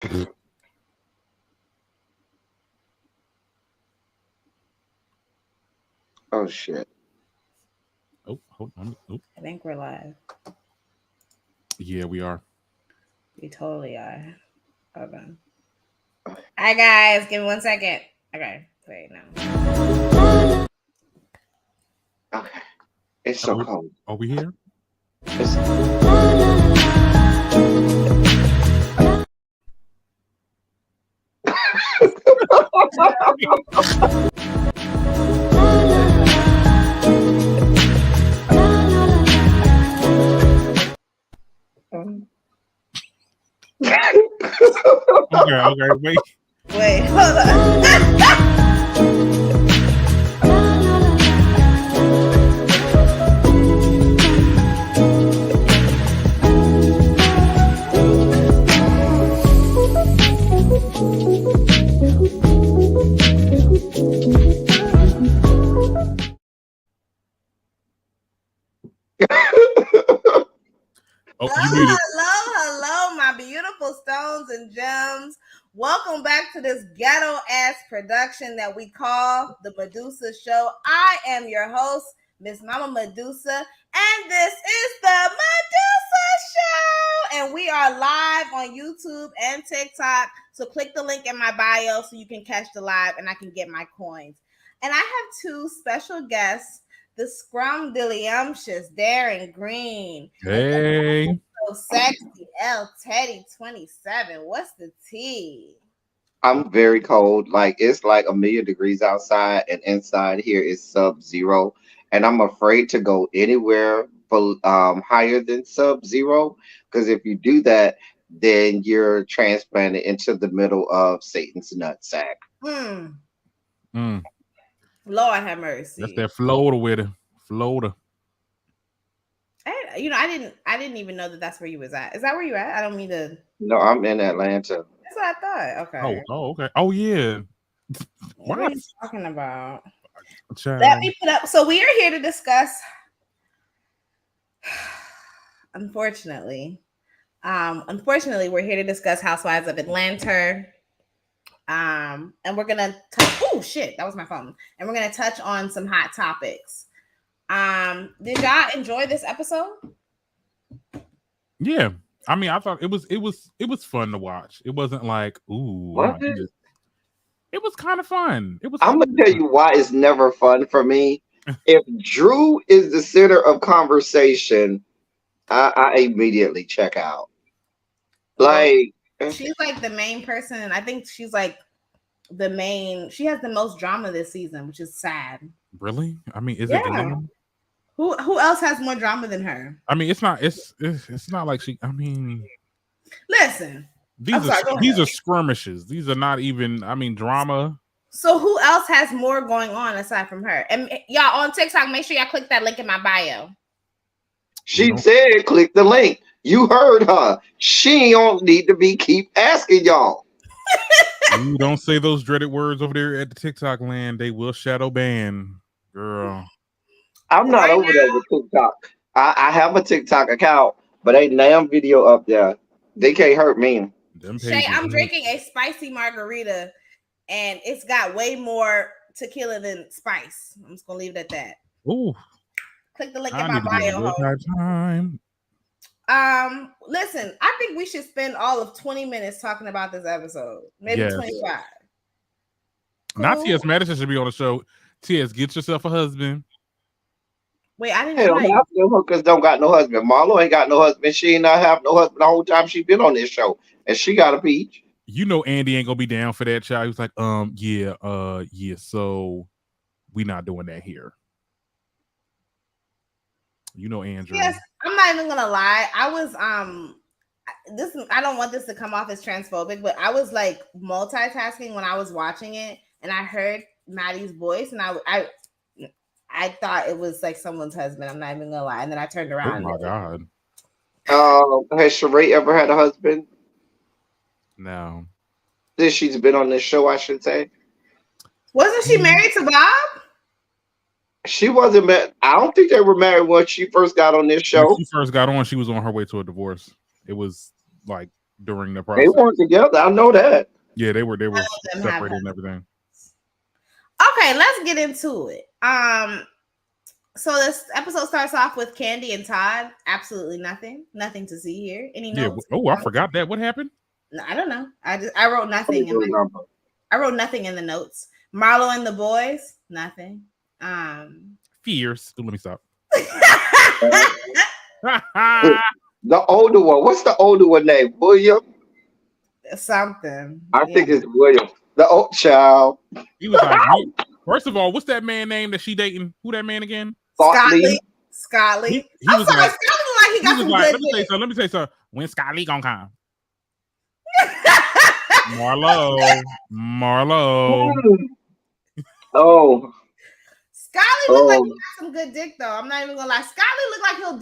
Oh shit. Oh, hold on. Oh. I think we're live. Yeah, we are. We totally are. Hold on. Hi guys, give me 1 second. Okay, wait now. Okay. It's so cold. Are we here? Okay, wait. Wait, hold on. Hello, my beautiful stones and gems. Welcome back to this ghetto ass production that we call the Medusa Show. I am your host, Miss Mama Medusa, and this is the Medusa Show. And we are live on YouTube and TikTok. So click the link in my bio so you can catch the live and I can get my coins. And I have two special guests. The scrumdiddlyumptious Darren Green. Hey. So sexy L Teddy 27. What's the tea? I'm very cold. Like it's like 1,000,000 degrees outside, and inside here is sub-zero. And I'm afraid to go anywhere higher than sub-zero, because if you do that, then you're transplanted into the middle of Satan's nutsack. Lord have mercy. That's that floater with it. Floater. I didn't even know that that's where you was at. Is that where you at? I don't mean to. No, I'm in Atlanta. That's what I thought. Okay. Oh, okay. Oh, yeah. What are you talking about? Child. Let me put up. So we are here to discuss. Unfortunately, we're here to discuss Housewives of Atlanta. And we're gonna touch. Oh shit, that was my phone. And we're gonna touch on some hot topics. Did y'all enjoy this episode? Yeah, I mean, I thought it was fun to watch. It wasn't like, ooh, Was it? It was kind of fun. It was. I'm gonna tell you why it's never fun for me. If Drew is the center of conversation, I immediately check out. Like she's like the main person. I think she's like the main. She has the most drama this season, which is sad. Really? I mean, is it? Who else has more drama than her? I mean, it's not like she. I mean, listen. These are skirmishes. These are not even. I mean, drama. So who else has more going on aside from her? And y'all on TikTok, make sure y'all click that link in my bio. She said, "Click the link." You heard her. She don't need to keep asking y'all. You don't say those dreaded words over there at the TikTok land. They will shadow ban, girl. I'm not over there with TikTok. I have a TikTok account, but ain't damn video up there. They can't hurt me. Shay, I'm drinking a spicy margarita, and it's got way more tequila than spice. I'm just gonna leave it at that. Ooh. Click the link in my bio. Time. Listen, I think we should spend all of 20 minutes talking about this episode. Maybe 25. Cool. Not T.S. Madison should be on the show. T.S., get yourself a husband. Wait, I didn't know. Half the hookers don't got no husband. Marlo ain't got no husband. She ain't not have no husband the whole time she been on this show. And she got a peach. You know Andy ain't gonna be down for that, child. He was like, yeah, so we not doing that here. You know Andrew. Yes, I'm not even gonna lie. I was I don't want this to come off as transphobic, but I was like multitasking when I was watching it, and I heard Maddie's voice, and I thought it was like someone's husband. I'm not even gonna lie. And then I turned around. Oh my God. Has Sheree ever had a husband? No. Since she's been on this show, I should say. Wasn't she married to Bob? She wasn't married. I don't think they were married when she first got on this show. When she first got on, she was on her way to a divorce. It was like during the They process. weren't together. I know that. Yeah, they were Them have separated and that. everything. Okay, let's get into it. So this episode starts off with Candy and Todd. Absolutely nothing to see here. Any Yeah. notes? Oh, I forgot that. What happened? No, I don't know. I wrote nothing. Remember. I wrote nothing in the notes. Marlo and the boys, nothing. Fierce. Ooh, let me stop. The older one. What's the older one name? William? Something. I Yeah. think it's William. The old child. He was like, first of all, what's that man name that she dating? Who that man again? Scott Lee. He I'm was sorry, like, Scott Lee like he got some good let me say something. When Scott Lee gonna come? Marlo. Oh. Scott Lee look like he got some good dick though. I'm not even gonna lie. Scott Lee look like he'll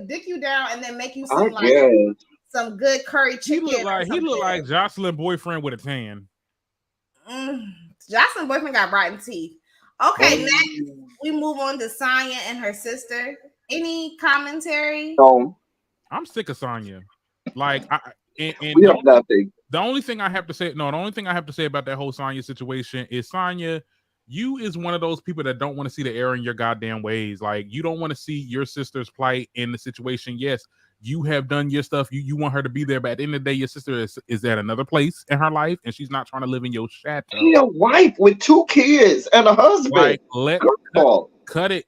dick you down and then make you some good curry chicken. He looked like Jocelyn boyfriend with a tan. Jocelyn boyfriend got rotten teeth. Okay, next we move on to Sonya and her sister. Any commentary? No. I'm sick of Sonya. Like, we have nothing. The only thing I have to say about that whole Sonya situation is Sonya, you is one of those people that don't want to see the error in your goddamn ways. Like, you don't want to see your sister's plight in the situation. Yes, you have done your stuff. You want her to be there, but at the end of the day, your sister is at another place in her life, and she's not trying to live in your chateau. She a wife with 2 kids and a husband. Like, cut it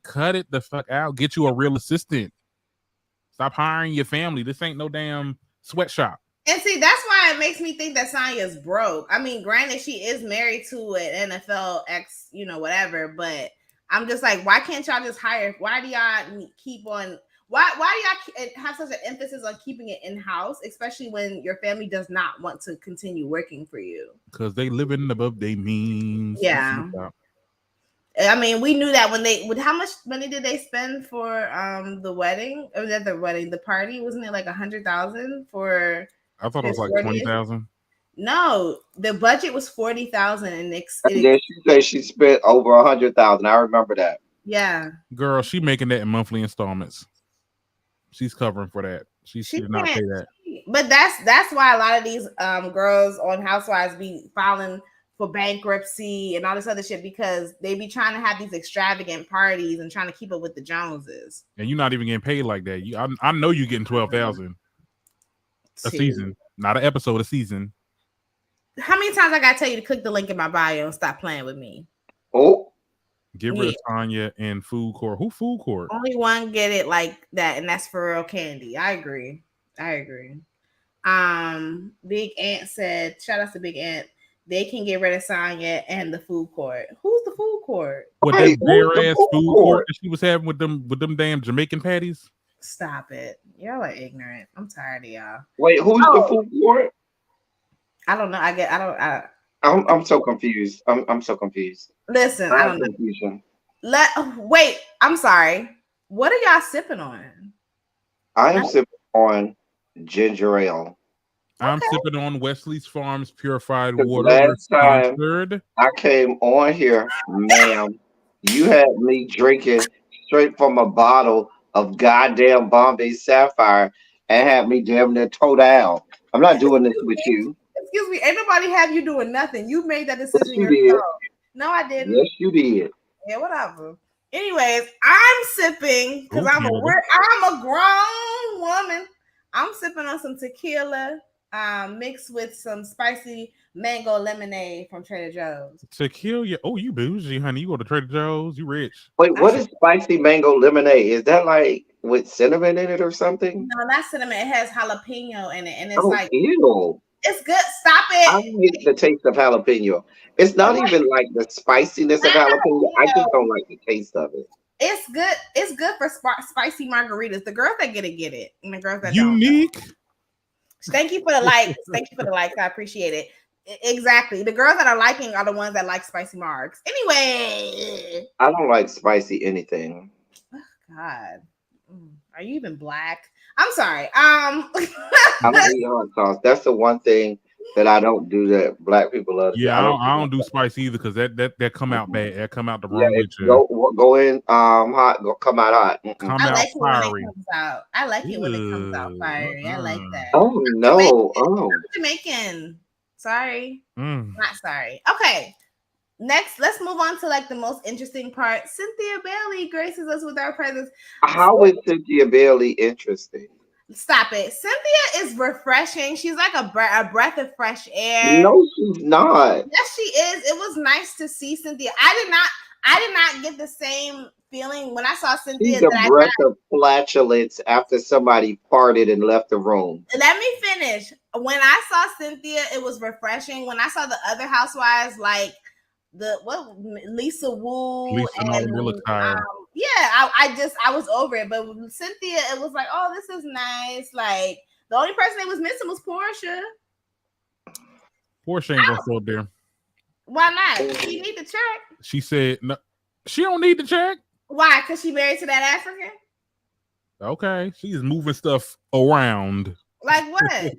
the fuck out. Get you a real assistant. Stop hiring your family. This ain't no damn sweatshop. And see, that's why it makes me think that Sonya's broke. I mean, granted, she is married to an NFL ex, whatever, but I'm just like, why can't y'all just hire? Why do y'all keep on? Why do y'all have such an emphasis on keeping it in-house, especially when your family does not want to continue working for you? Because they living above their means. Yeah. I mean, we knew that how much money did they spend for the wedding? Or the party? Wasn't it like $100,000 for? I thought it was like 20,000. No, the budget was 40,000, and she said she spent over 100,000. I remember that. Yeah, girl, she making that in monthly installments. She's covering for that. She did not pay that. But that's why a lot of these girls on Housewives be filing for bankruptcy and all this other shit, because they be trying to have these extravagant parties and trying to keep up with the Joneses. And you're not even getting paid like that. I know you're getting 12,000 a season, not an episode, a season. How many times I gotta tell you to click the link in my bio and stop playing with me? Oh, get rid of Sonya and Food Court. Who Food Court? Only one get it like that, and that's for real Candy. I agree. Big Ant said, shout out to Big Ant, they can get rid of Sonya and the Food Court. Who's the Food Court? What, that bare ass food court that she was having with them damn Jamaican patties? Stop it. Y'all are ignorant. I'm tired of y'all. Wait, who's the Food Court? I don't know. I'm so confused. I'm so confused. Listen, I don't know. Wait, I'm sorry. What are y'all sipping on? I am sipping on ginger ale. I'm sipping on Wesley's Farms purified water. Last time I came on here, ma'am, you had me drinking straight from a bottle of goddamn Bombay Sapphire and had me damn near toe down. I'm not doing this with you. Excuse me, ain't nobody have you doing nothing. You made that decision yes, yourself. No, I didn't. Yes, you did. Yeah, whatever. Anyways, I'm sipping because I'm a grown woman. I'm sipping on some tequila mixed with some spicy mango lemonade from Trader Joe's. Tequila? Oh, you bougie, honey. You go to Trader Joe's. You rich. Wait, what is spicy mango lemonade? Is that like with cinnamon in it or something? No, not cinnamon. It has jalapeno in it, and it's ew. It's good. Stop it. I hate the taste of jalapeno. It's not even like the spiciness of jalapeno. I just don't like the taste of it. It's good. It's good for spicy margaritas. The girls that get it, and the girls that unique. Don't. Thank you for the likes. Thank you for the likes. I appreciate it. Exactly. The girls that are liking are the ones that like spicy margs. Anyway, I don't like spicy anything. Oh, God, are you even black? I'm sorry. I don't eat hot sauce. That's the one thing that I don't do that. Black people love it. Yeah, I don't do I that. don't do spice either because that come out bad. That come out the Yeah, wrong way it, too. go in hot, come out hot. Mm-mm. Come I out like it when it fiery. comes out. I like it when it comes out Ew. fiery. I like that. Oh Jamaican. no! Oh, Jamaican. Sorry. Mm. Not sorry. Okay. Next, let's move on to like the most interesting part. Cynthia Bailey graces us with our presence. how is Cynthia Bailey interesting? Stop it. Cynthia is refreshing. She's like a breath of fresh air. No, she's not. Yes, she is. It was nice to see Cynthia. I did not get the same feeling when I saw Cynthia She's a that I breath of flatulence after somebody farted and left the room. let me finish. When I saw Cynthia, it was refreshing. When I saw the other housewives, like Lisa Wu and I was over it. But with Cynthia, it was like, oh, this is nice. Like the only person that was missing was Portia. Portia ain't gonna go there. Why not? She need to check. She said no. She don't need to check. Why? Because she married to that African. Okay, she's moving stuff around. Like what?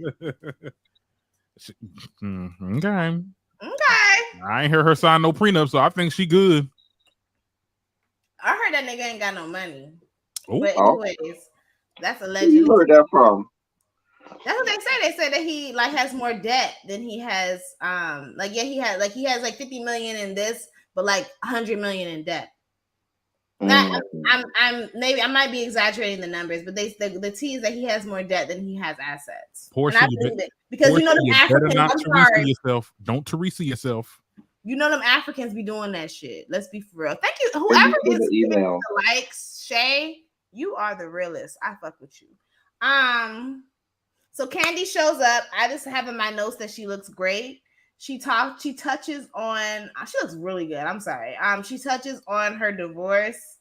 Okay. Okay. I ain't heard her sign no prenup, so I think she good. I heard that nigga ain't got no money. Ooh. But anyways, that's Where allegedly. you heard that from? That's what they say. They say that he like has more debt than he has. He has like 50 million in this, but like 100 million in debt. Now, I'm maybe I might be exaggerating the numbers, but the tea is that he has more debt than he has assets. Portia, and I believe it because Portia, you know them Africans. not I'm Teresa sorry. yourself. Don't Teresa yourself. You know them Africans be doing that shit. Let's be for real. Thank you. Whoever is email likes Shay, you are the realest. I fuck with you. So Candy shows up. I just have in my notes that she looks great. She touches on. She looks really good. I'm sorry. She touches on her divorce.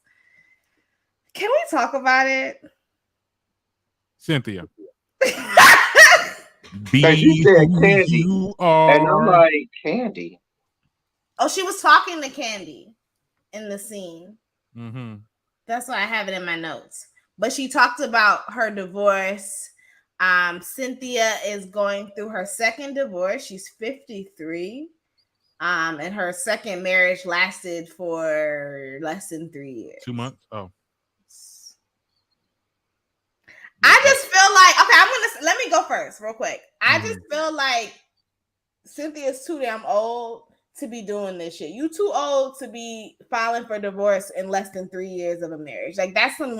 Can we talk about it? Cynthia. you said Candy, you are. and I'm like Candy. Oh, she was talking to Candy in the scene. Mm-hmm. That's why I have it in my notes. But she talked about her divorce. Cynthia is going through her second divorce. She's 53. And her second marriage lasted for less than 3 years. 2 months. Oh. I just feel like let me go first real quick. I just feel like Cynthia's too damn old to be doing this shit. You too old to be filing for divorce in less than 3 years of a marriage. Like that's some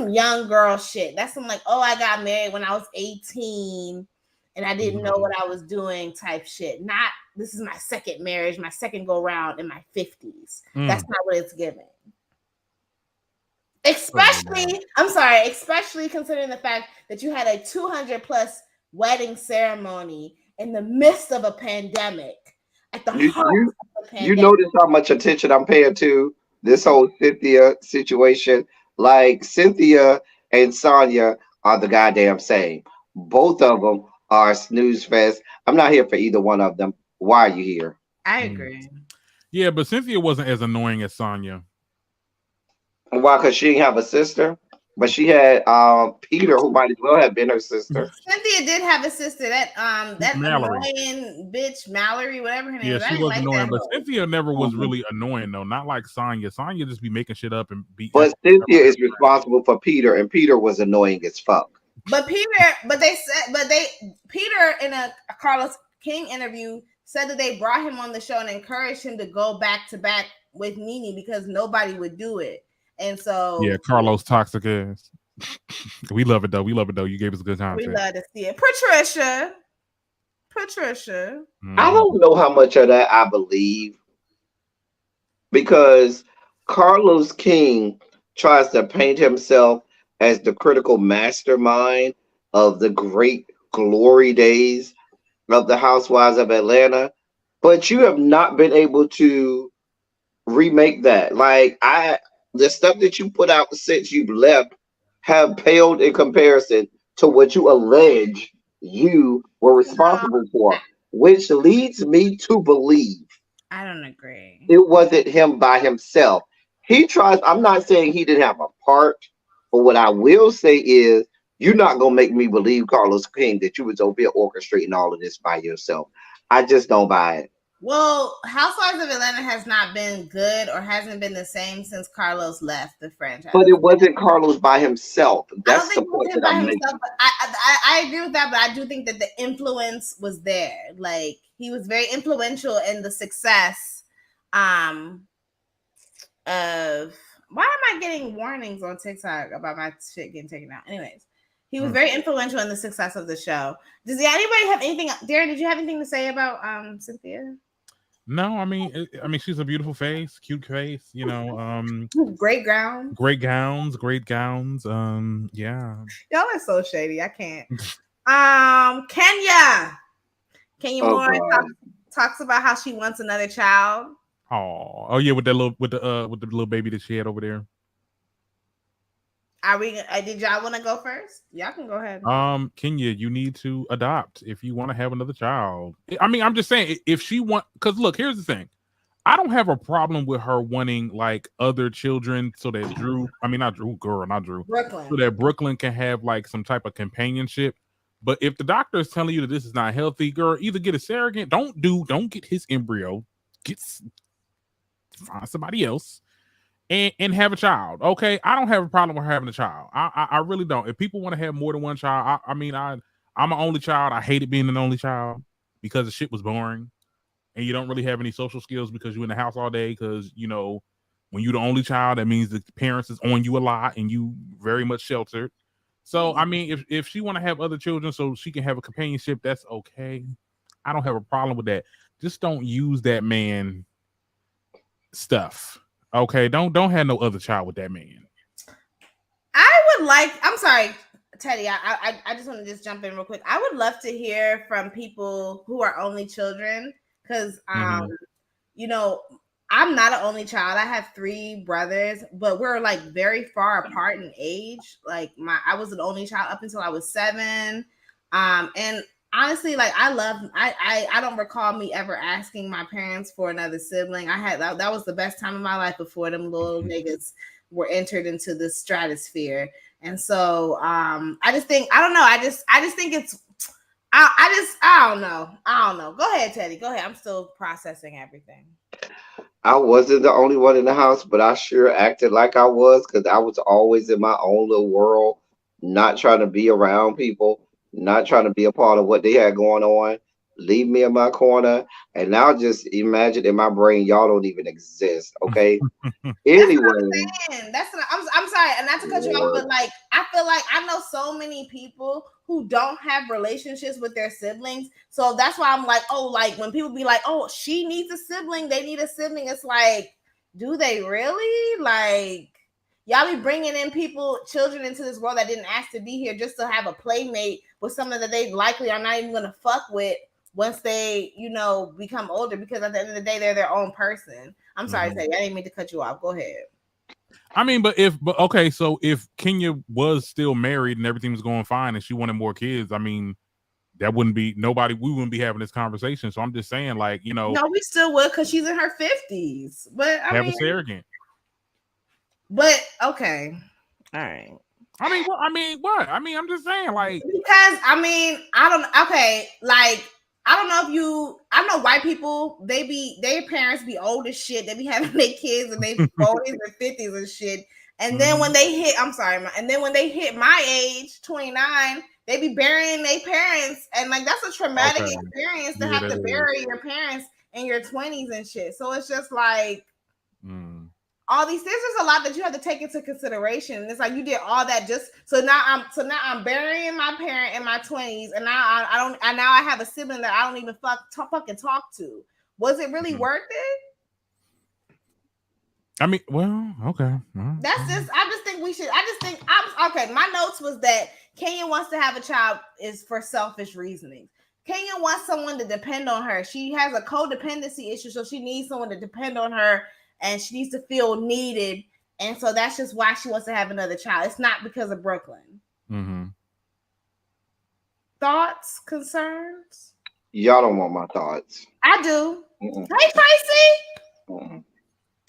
young girl shit. That's some like, oh, I got married when I was 18 and I didn't know what I was doing type shit. Not this is my second marriage, my second go round in my 50s. That's not what it's giving. Especially considering the fact that you had a 200 plus wedding ceremony in the midst of a pandemic. At the heart of the pandemic. You notice how much attention I'm paying to this whole Cynthia situation. Like Cynthia and Sonya are the goddamn same. Both of them are snooze fest. I'm not here for either one of them. Why are you here? I agree. Yeah, but Cynthia wasn't as annoying as Sonya. Why? Because she didn't have a sister, but she had Peter, who might as well have been her sister. Cynthia did have a sister. That Mallory. Annoying bitch Mallory, whatever her name. Yeah, she was annoying, but Cynthia never was really annoying though. Not like Sonya. Sonya just be making shit up and be. But Cynthia is responsible for Peter, and Peter was annoying as fuck. But Peter in a Carlos King interview said that they brought him on the show and encouraged him to go back to back with Nene because nobody would do it. And so Carlos toxic ass. We love it though. You gave us good content. We love to see it. Patricia. I don't know how much of that I believe because Carlos King tries to paint himself as the critical mastermind of the great glory days of the Housewives of Atlanta, but you have not been able to remake that. Like the stuff that you put out since you've left have paled in comparison to what you allege you were responsible for, which leads me to believe I don't agree. It wasn't him by himself. He tries. I'm not saying he didn't have a part, but what I will say is You're not gonna make me believe, Carlos King, that you was over here orchestrating all of this by yourself. I just don't buy it. Well, Housewives of Atlanta has not been good or hasn't been the same since Carlos left the franchise. But it wasn't Carlos by himself. I don't That's the think it was point him that by I'm himself, making. but I agree with that. But I do think that the influence was there. Like he was very influential in the success of. Why am I getting warnings on TikTok about my shit getting taken out? Anyways, he was very influential in the success of the show. Does anybody have anything? Darren, did you have anything to say about Cynthia? No, I mean, she's a beautiful face, cute face. You know, Great gowns. great gowns, great gowns. Yeah. Y'all are so shady. I can't. Kenya Oh Moore God. talks about how she wants another child. Oh yeah, with the little baby that she had over there. Are we? Did y'all want to go first? Y'all can go ahead. Kenya, you need to adopt if you want to have another child. I mean, I'm just saying if she because look, here's the thing. I don't have a problem with her wanting like other children so that not Drew, Brooklyn. so that Brooklyn can have like some type of companionship. But if the doctor is telling you that this is not healthy, girl, either get a surrogate, don't get his embryo, find somebody else and have a child. Okay, I don't have a problem with her having a child. I really don't. If people want to have more than one child, I'm an only child. I hated being an only child because the shit was boring. And you don't really have any social skills because you're in the house all day. Because when you're the only child, that means the parents is on you a lot and you very much sheltered. So I mean, if she want to have other children so she can have a companionship, that's okay. I don't have a problem with that. Just don't use that man stuff. Okay, don't have no other child with that man. I'm sorry, Teddy. I just want to just jump in real quick. I would love to hear from people who are only children. Because, I'm not an only child. I have 3 brothers, but we're like very far apart in age. Like I was an only child up until I was 7. And honestly, like I don't recall me ever asking my parents for another sibling. That was the best time of my life before them little niggas were entered into the stratosphere. And so I just think it's I don't know. Go ahead, Teddy. Go ahead. I'm still processing everything. I wasn't the only one in the house, but I sure acted like I was because I was always in my own little world, not trying to be around people, not trying to be a part of what they had going on. Leave me in my corner. And now just imagine in my brain, y'all don't even exist. Okay. Anyway. I'm sorry, and not to cut you off, but like I feel like I know so many people who don't have relationships with their siblings. So that's why I'm like, oh, like when people be like, oh, she needs a sibling, they need a sibling. It's like, do they really? Like, y'all be bringing in children into this world that didn't ask to be here just to have a playmate with someone that they likely are not even going to fuck with once they, become older, because at the end of the day, they're their own person. I'm sorry, Teddy. I didn't mean to cut you off. Go ahead. I mean, so if Kenya was still married and everything was going fine and she wanted more kids, I mean, we wouldn't be having this conversation. So I'm just saying, like, No, we still would because she's in her 50s. But have a surrogate. But okay. All right. I mean, what? I mean, I'm just saying, like, because I don't know I know white people, their parents be old as shit. They be having their kids and they 40s and 50s and shit. And then when they hit, when they hit my age, 29, they be burying their parents. And like, that's a traumatic experience to have to bury your parents in your 20s and shit. So it's just like, all these things, there's a lot that you have to take into consideration. And it's like you did all that just so now I'm burying my parent in my 20s, and now I have a sibling that I don't even fucking talk to. Was it really worth it? I mean, well, okay. Okay. My notes was that Kenya wants to have a child is for selfish reasoning. Kenya wants someone to depend on her. She has a codependency issue, so she needs someone to depend on her. And she needs to feel needed. And so that's just why she wants to have another child. It's not because of Brooklyn. Thoughts, concerns? Y'all don't want my thoughts. I do. Hey, Tracy.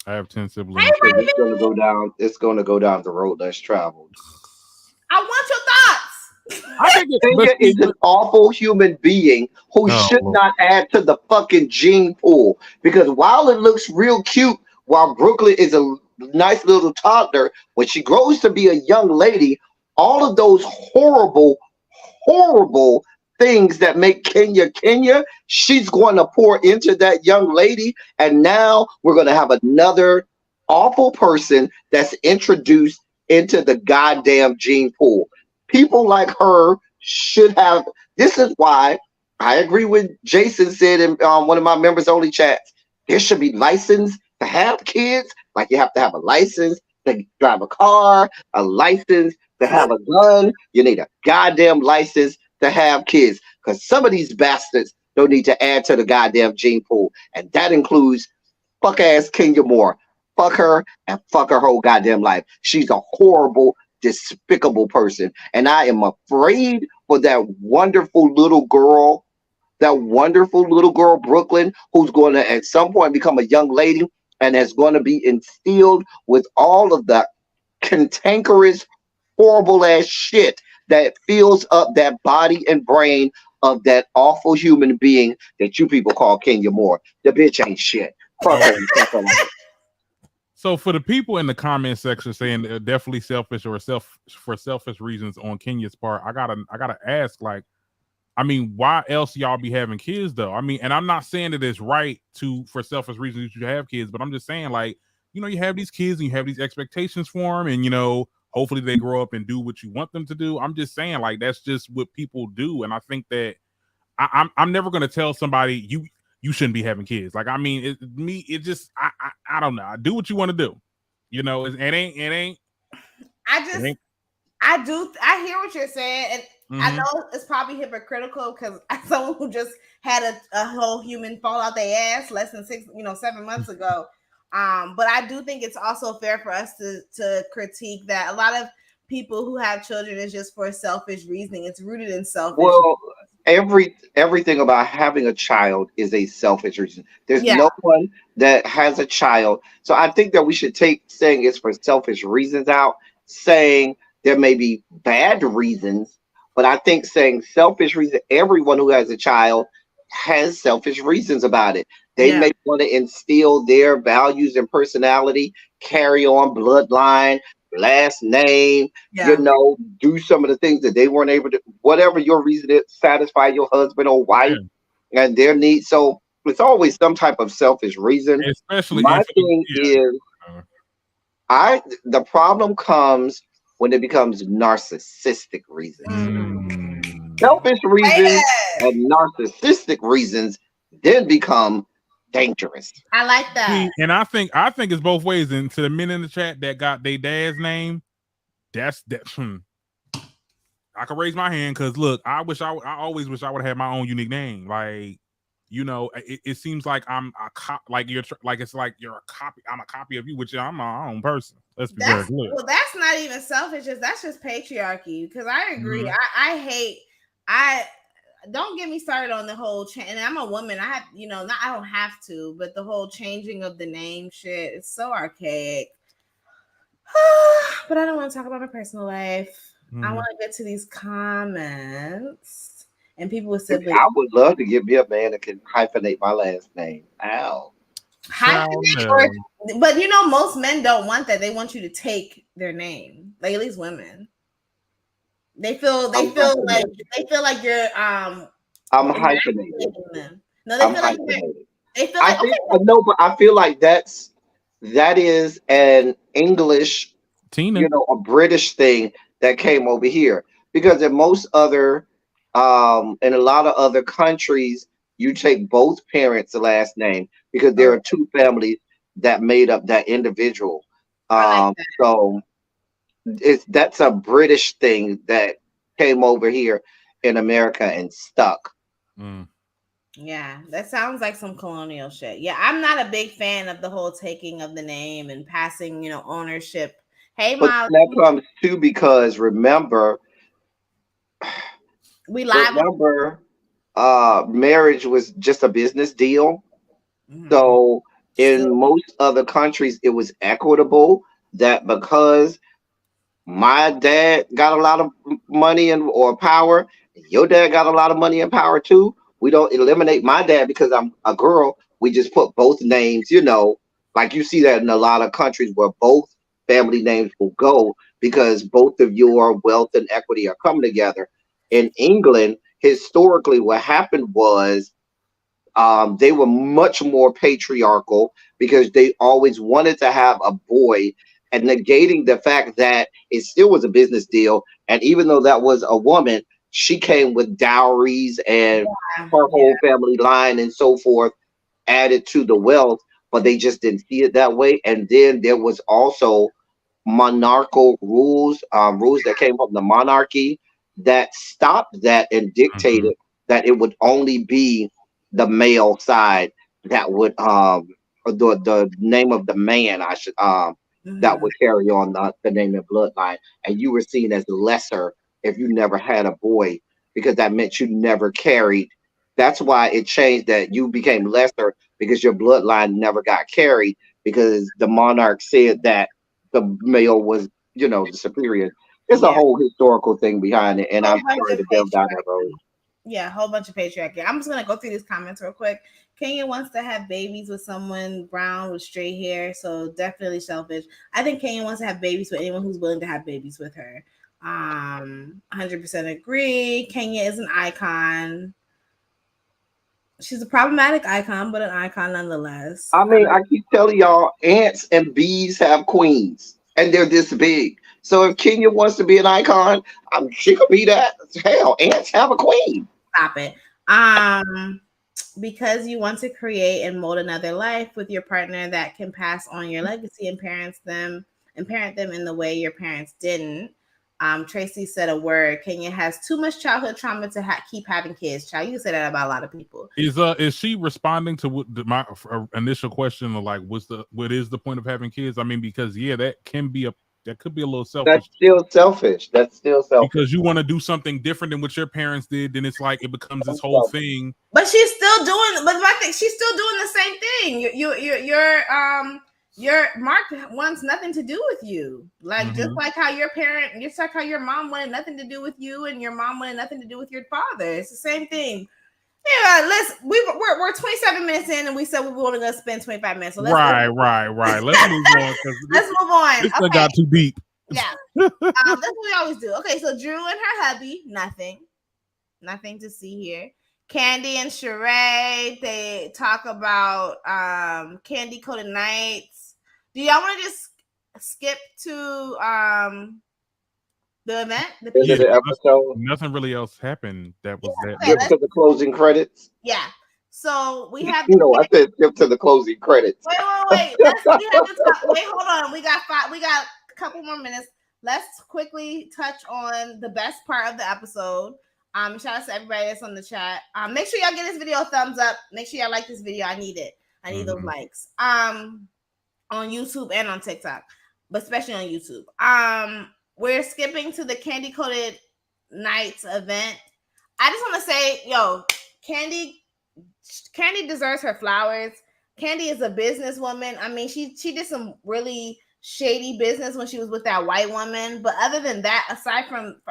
I have 10 siblings. Hey, it's going to go down the road less traveled. I want your thoughts. I think it, but Kenya see, is an awful human being who oh, should Lord. not add to the fucking gene pool. Because while it looks real cute, while Brooklyn is a nice little toddler, when she grows to be a young lady, all of those horrible, horrible things that make Kenya Kenya, she's going to pour into that young lady. And now we're going to have another awful person that's introduced into the goddamn gene pool. People like her should have. This is why I agree with Jason said in one of my members only chats. There should be license to have kids. Like you have to have a license to drive a car, a license to have a gun. You need a goddamn license to have kids. Because some of these bastards don't need to add to the goddamn gene pool. And that includes fuck ass Kenya Moore. Fuck her and fuck her whole goddamn life. She's a horrible, despicable person. And I am afraid for that wonderful little girl, Brooklyn, who's going to at some point become a young lady and is going to be instilled with all of the cantankerous, horrible ass shit that fills up that body and brain of that awful human being that you people call Kenya Moore. The bitch ain't shit. Fuck her and fuck her life. So for the people in the comment section saying they're definitely selfish or for selfish reasons on Kenya's part, I gotta ask, like, I mean, why else y'all be having kids though? I mean, and I'm not saying that it's right for selfish reasons you have kids, but I'm just saying, like, you know, you have these kids and you have these expectations for them, and you know, hopefully they grow up and do what you want them to do. I'm just saying, like, that's just what people do, and I think that I'm never gonna tell somebody you shouldn't be having kids. Like, I mean, I don't know. Do what you want to do. You know, it ain't. I hear what you're saying, and I know it's probably hypocritical because as someone who just had a whole human fall out their ass less than 7 months ago. But I do think it's also fair for us to critique that a lot of people who have children is just for selfish reasoning. It's rooted in selfish. Well, everything about having a child is a selfish reason. There's no one that has a child. So I think that we should take saying it's for selfish reasons out, saying there may be bad reasons, but I think saying selfish reason, everyone who has a child has selfish reasons about it. They may want to instill their values and personality, carry on bloodline, last name, do some of the things that they weren't able to, whatever your reason is, satisfy your husband or wife and their needs. So it's always some type of selfish reason. Especially my thing is, the problem comes when it becomes narcissistic reasons. Selfish reasons and narcissistic reasons then become dangerous. I like that. See, and I think it's both ways. And to the men in the chat that got their dad's name, that's that. I can raise my hand because look, I always wish I would have had my own unique name. Like, you know, it seems like I'm a it's like you're a copy. I'm a copy of you, which I'm my own person. Let's be very clear. Well, that's not even selfish. That's just patriarchy. Because I agree. I hate. Don't get me started on the whole change. And I'm a woman. I have, I don't have to, but the whole changing of the name shit, it's so archaic. But I don't want to talk about my personal life. I want to get to these comments. And people would say, I would love to give me a man that can hyphenate my last name. Ow. Hyphenate, but most men don't want that. They want you to take their name. Like, at least women. They feel like you're I'm hyphenated. No, they feel like but I feel like that is an English, Tina, a British thing that came over here, because in most other in a lot of other countries you take both parents' last name because there are two families that made up that individual. So that's a British thing that came over here in America and stuck. Yeah, that sounds like some colonial shit. Yeah, I'm not a big fan of the whole taking of the name and passing, ownership. Hey, but Mom. That comes too because remember, marriage was just a business deal. So in most other countries, it was equitable that because My dad got a lot of money and or power. Your dad got a lot of money and power too. We don't eliminate my dad because I'm a girl. We just put both names, like you see that in a lot of countries where both family names will go because both of your wealth and equity are coming together. In England, historically, what happened was they were much more patriarchal because they always wanted to have a boy, and negating the fact that it still was a business deal. And even though that was a woman, she came with dowries and her Yeah. whole family line and so forth added to the wealth, but they just didn't see it that way. And then there was also monarchical rules that came from the monarchy that stopped that and Mm-hmm. dictated that it would only be the male side that would or the name of the man I should that Mhm. would carry on the name and bloodline, and you were seen as lesser if you never had a boy because that meant you never carried. That's why it changed that you became lesser because your bloodline never got carried because the monarch said that the male was, the superior. There's a Yeah. whole historical thing behind it, and Whole I'm bunch sorry of to delve down that road. patriarchy. Yeah, a whole bunch of patriarchy. I'm just gonna go through these comments real quick. Kenya wants to have babies with someone brown with straight hair, so definitely selfish. I think Kenya wants to have babies with anyone who's willing to have babies with her. 100% agree. Kenya is an icon. She's a problematic icon, but an icon nonetheless. I mean, I keep telling y'all, ants and bees have queens, and they're this big. So if Kenya wants to be an icon, she could be that. Hell, ants have a queen. Stop it. Because you want to create and mold another life with your partner that can pass on your legacy and parent them in the way your parents didn't. Tracy said a word. Kenya has too much childhood trauma to keep having kids. Child, you can say that about a lot of people. Is she responding to my initial question of like what is the point of having kids? I mean, because yeah, that could be a little That's selfish still selfish. That's still selfish. because you want to do something different than what your parents did. Then it's like it becomes this That's whole selfish. But thing. my thing, she's still doing the same thing. Your Mark wants nothing to do with you. Like just Mm-hmm. like how your parent, just like how your mom wanted nothing to do with you, and your mom wanted nothing to do with your father. It's the same thing. Yeah, we're 27 minutes in, and we said we were only gonna spend 25 minutes. So let's Right. Let's move on because let's move on. this thing Okay, got too deep. yeah. That's what we always do. Okay, so Drew and her hubby, nothing to see here. Candy and Sheree, they talk about candy coated nights. Do y'all want to just skip to the event? The End Yeah, of the PC? episode. nothing really else happened. That was that. Okay, Skip to the closing credits. yeah. So we have I said skip to the closing credits. wait. We have to talk. Wait, hold on. We got five. We got a couple more minutes. Let's quickly touch on the best part of the episode. Shout out to everybody that's on the chat. Make sure y'all give this video a thumbs up. Make sure y'all like this video. I need it. I need those likes. On YouTube and on TikTok, but especially on YouTube. We're skipping to the candy coated nights event. I just want to say, yo, Candy deserves her flowers. Candy is a businesswoman. I mean, she did some really shady business when she was with that white woman. But other than that, aside from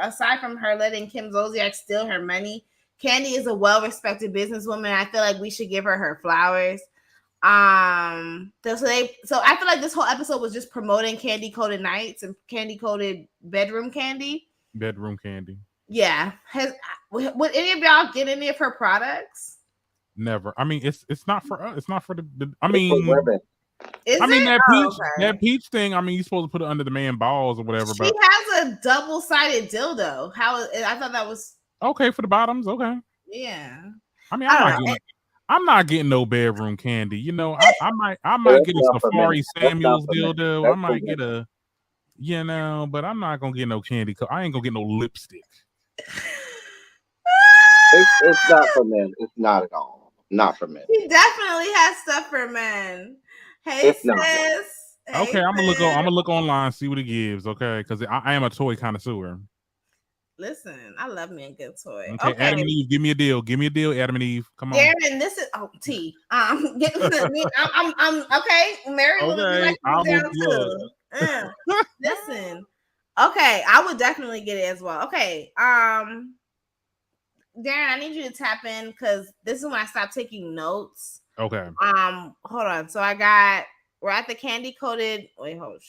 her letting Kim Zolciak steal her money, Candy is a well-respected businesswoman. I feel like we should give her her flowers. So I feel like this whole episode was just promoting candy coated nights and candy coated bedroom candy. Bedroom candy. Yeah. Would any of y'all get any of her products? Never. I mean, it's not for us. It's not for the I It's for mean, women. Is I mean it? that peach thing. I mean, you're supposed to put it under the man balls or whatever. She But has a double-sided dildo. I thought that was okay, for the bottoms, okay. yeah. I mean, I don't know. I'm not getting no bedroom candy. You know, I might That's get a not for men. Safari That's not Samuels for men. dildo. I That's for might get women. but I'm not gonna get no candy. I ain't gonna get no lipstick. It's not for men. It's not at all. Not for men. He definitely has stuff for men. Hey It's not. sis. Hey Okay, I'm gonna sis. look online, see what it gives. Okay, because I am a toy connoisseur. Listen, I love me a good toy. Okay, Okay. Adam and Eve, give me a deal. Give me a deal, Adam and Eve. Come on. Darren, this is T. I'm okay. Mary will be Okay, like I you will down look. too. Listen. Okay, I would definitely get it as well. Okay, Darren, I need you to tap in because this is when I stopped taking notes. Okay. Hold on. So we're at the candy coated. Wait, hold on.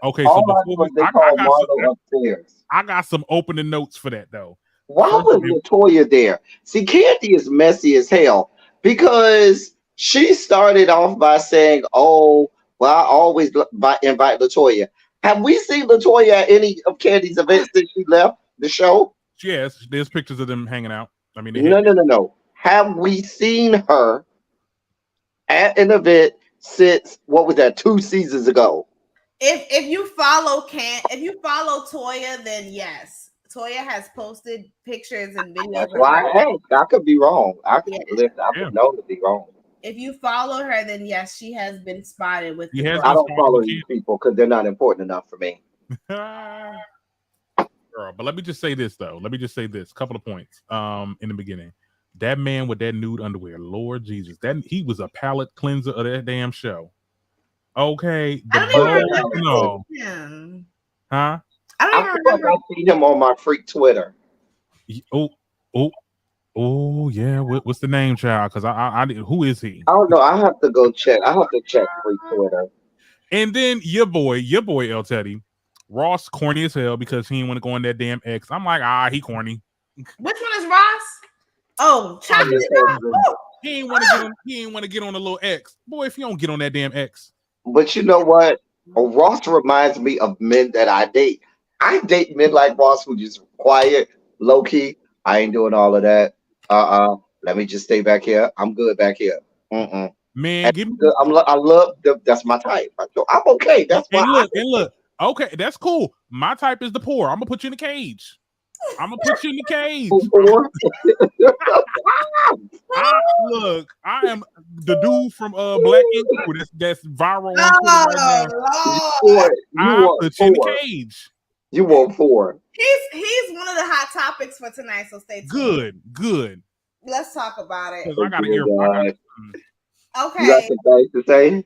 Okay, All so I before know we, is they call Marlo upstairs. I got some opening notes for that though. Why First, was Latoya there? See, Candy is messy as hell because she started off by saying, "Oh, well, I always invite Latoya." Have we seen Latoya at any of Candy's events since she left the show? yes, there's pictures of them hanging out. I mean, they No, had no, no, no. Have we seen her at an event since what was that 2 seasons ago? If you follow Toya, then yes, Toya has posted pictures and videos That's of why her. I asked. I could be wrong. I Yeah. listen. I would know to be wrong. If you follow her, then yes, she has been spotted with He the has I been don't spotted follow with these people because they're not important enough for me. Girl, but let me just say this though. Let me just say this. Couple of points. In the beginning, that man with that nude underwear, Lord Jesus, that he was a palate cleanser of that damn show. Okay, I don't even remember no, him. huh? I don't I even feel like remember. I've seen him on my freak Twitter. Oh, oh, yeah. What's the name, child? Because I who is he? I don't know. I have to go check. I have to check freak Twitter. And then your boy El Teddy, Ross, corny as hell because he didn't want to go on that damn X. I'm like, he corny. Which one is Ross? Oh, chocolate. He ain't want to get on. He ain't want to get on the little X. Boy, if you don't get on that damn X. But you know what? Ross reminds me of men that I date. I date men like Ross who just quiet, low key. I ain't doing all of that. Let me just stay back here. I'm good back here. Mm-mm. Man, give me. I love that's my type. I'm okay. That's why. And look. Okay, that's cool. My type is the poor. I'm gonna put you in the cage. I'm gonna put you in the cage. Look, I am the dude from Black Ink that's viral on Twitter right now. I'll put you in the cage. You want 4. He's one of the hot topics for tonight, so stay tuned. Good. Let's talk about it. I gotta hear. Okay. You got some things to say?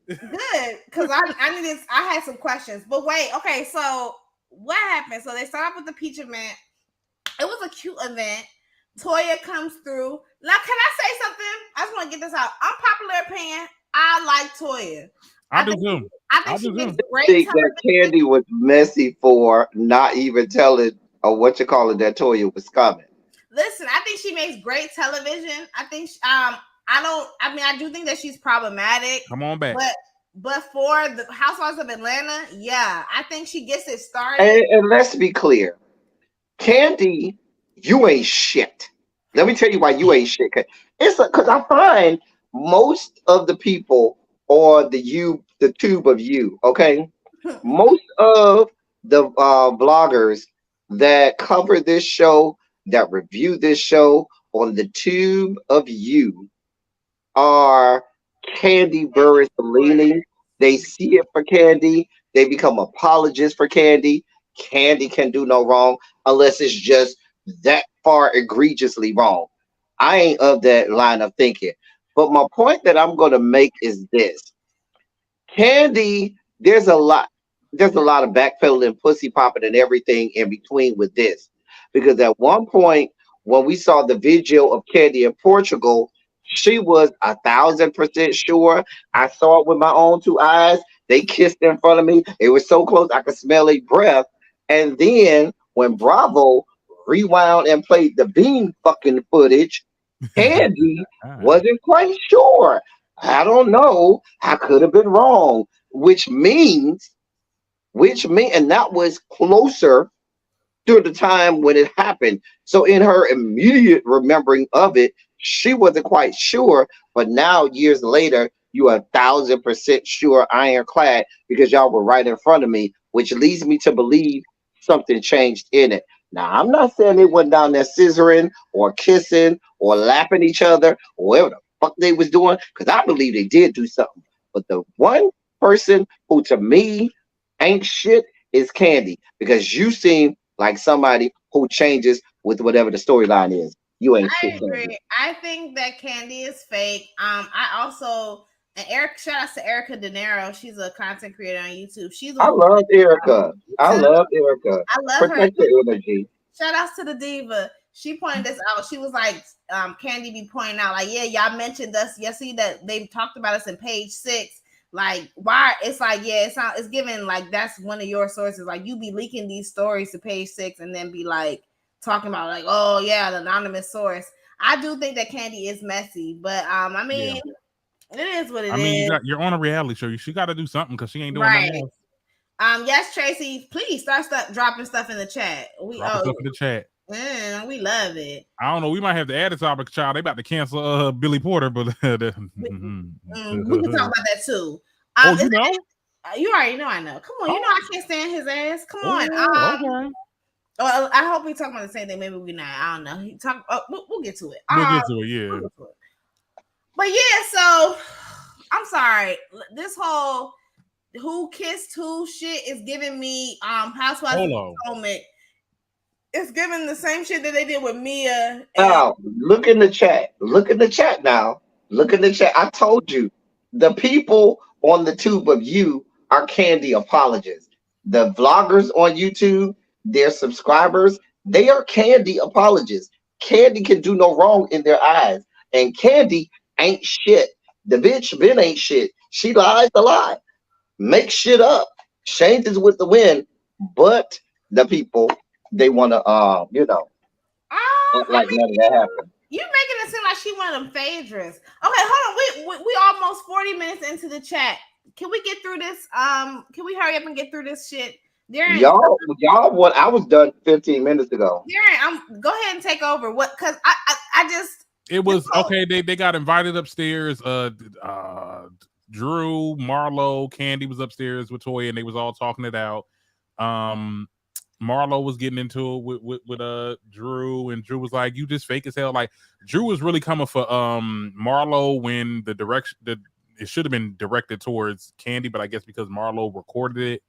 Good, because I needed. I had some questions, but wait. Okay, so what happened? So they start off with the peach event. It was a cute event. Toya comes through. Now, can I say something? I just want to get this out. Unpopular opinion. I like Toya. I do too. I think she makes great television. That Candy was messy for not even telling or what you call it that Toya was coming. Listen, I think she makes great television. I think I do think that she's problematic. Come on back. But for the Housewives of Atlanta, yeah, I think she gets it started. And let's be clear, Candy, you ain't shit. Let me tell you why you ain't shit. It's because I find most of the people on the tube of you, okay? Most of the bloggers that cover this show, that review this show on the tube of you are Candy Burris leaning. They see it for Candy. They become apologists for Candy. Candy can do no wrong unless it's just that far egregiously wrong. I ain't of that line of thinking. But my point that I'm going to make is this. Candy, there's a lot of backpedaling, pussy popping, and everything in between with this. Because at one point, when we saw the video of Candy in Portugal, she was 1,000% sure. I saw it with my own 2 eyes. They kissed in front of me. It was so close I could smell their breath. And then when Bravo rewound and played the bean fucking footage, Candy wasn't quite sure. I don't know. I could have been wrong. Which means, and that was closer to the time when it happened. So in her immediate remembering of it, she wasn't quite sure. But now, years later, you are 1,000% sure, ironclad, because y'all were right in front of me, which leads me to believe something changed in it. Now, I'm not saying they went down there scissoring or kissing or lapping each other or whatever the fuck they was doing, because I believe they did do something. But the one person who, to me, ain't shit is Candy, because you seem like somebody who changes with whatever the storyline is. You ain't shit. I agree. I think that Candy is fake. I also And Eric, shout out to Erica De Niro. She's a content creator on YouTube. She's the I one. love Erica. I love Erica. I love her. Protect your energy. Shout outs to the diva. She pointed this out. She was like, Candy be pointing out, like, yeah, y'all mentioned us. You see that they talked about us in page 6. Like, why? It's like, yeah, it's given like that's one of your sources. Like, you be leaking these stories to page 6 and then be like talking about like, oh yeah, the anonymous source. I do think that Candy is messy, but I mean, it is what it is. I mean, you're on a reality show. She got to do something because she ain't doing nothing else. Yes, Tracy, please start dropping stuff in the chat. Stuff in the chat. We love it. I don't know. We might have to add a topic, child. They about to cancel Billy Porter, but we can talk about that too. You know? You already know I know. Come on, you know I can't stand his ass. Come on. Okay. Well, I hope we talking about the same thing. Maybe we not. I don't know. We'll get to it. We'll get to it, yeah. But yeah, so I'm sorry. This whole who kissed who shit is giving me Housewives of Potomac. It's giving the same shit that they did with Mia. Now, look in the chat. Look in the chat now. Look in the chat. I told you, the people on the tube of you are Candy apologists. The vloggers on YouTube, their subscribers, they are Candy apologists. Candy can do no wrong in their eyes. And Candy ain't shit. The bitch Ben ain't shit. She lies a lie. Makes shit up. Changes with the wind. But the people, they want to, like none of that happened. You making it seem like she one of them Phaedras. Okay, hold on. We almost 40 minutes into the chat. Can we get through this? Can we hurry up and get through this shit? Darren, y'all, what? I was done 15 minutes ago. Darren, go ahead and take over. What? Because I just. It was okay. They got invited upstairs. Drew, Marlo, Candy was upstairs with Toya, and they was all talking it out. Marlo was getting into it with Drew, and Drew was like, "You just fake as hell." Like Drew was really coming for Marlo when the direction that it should have been directed towards Candy, but I guess because Marlo recorded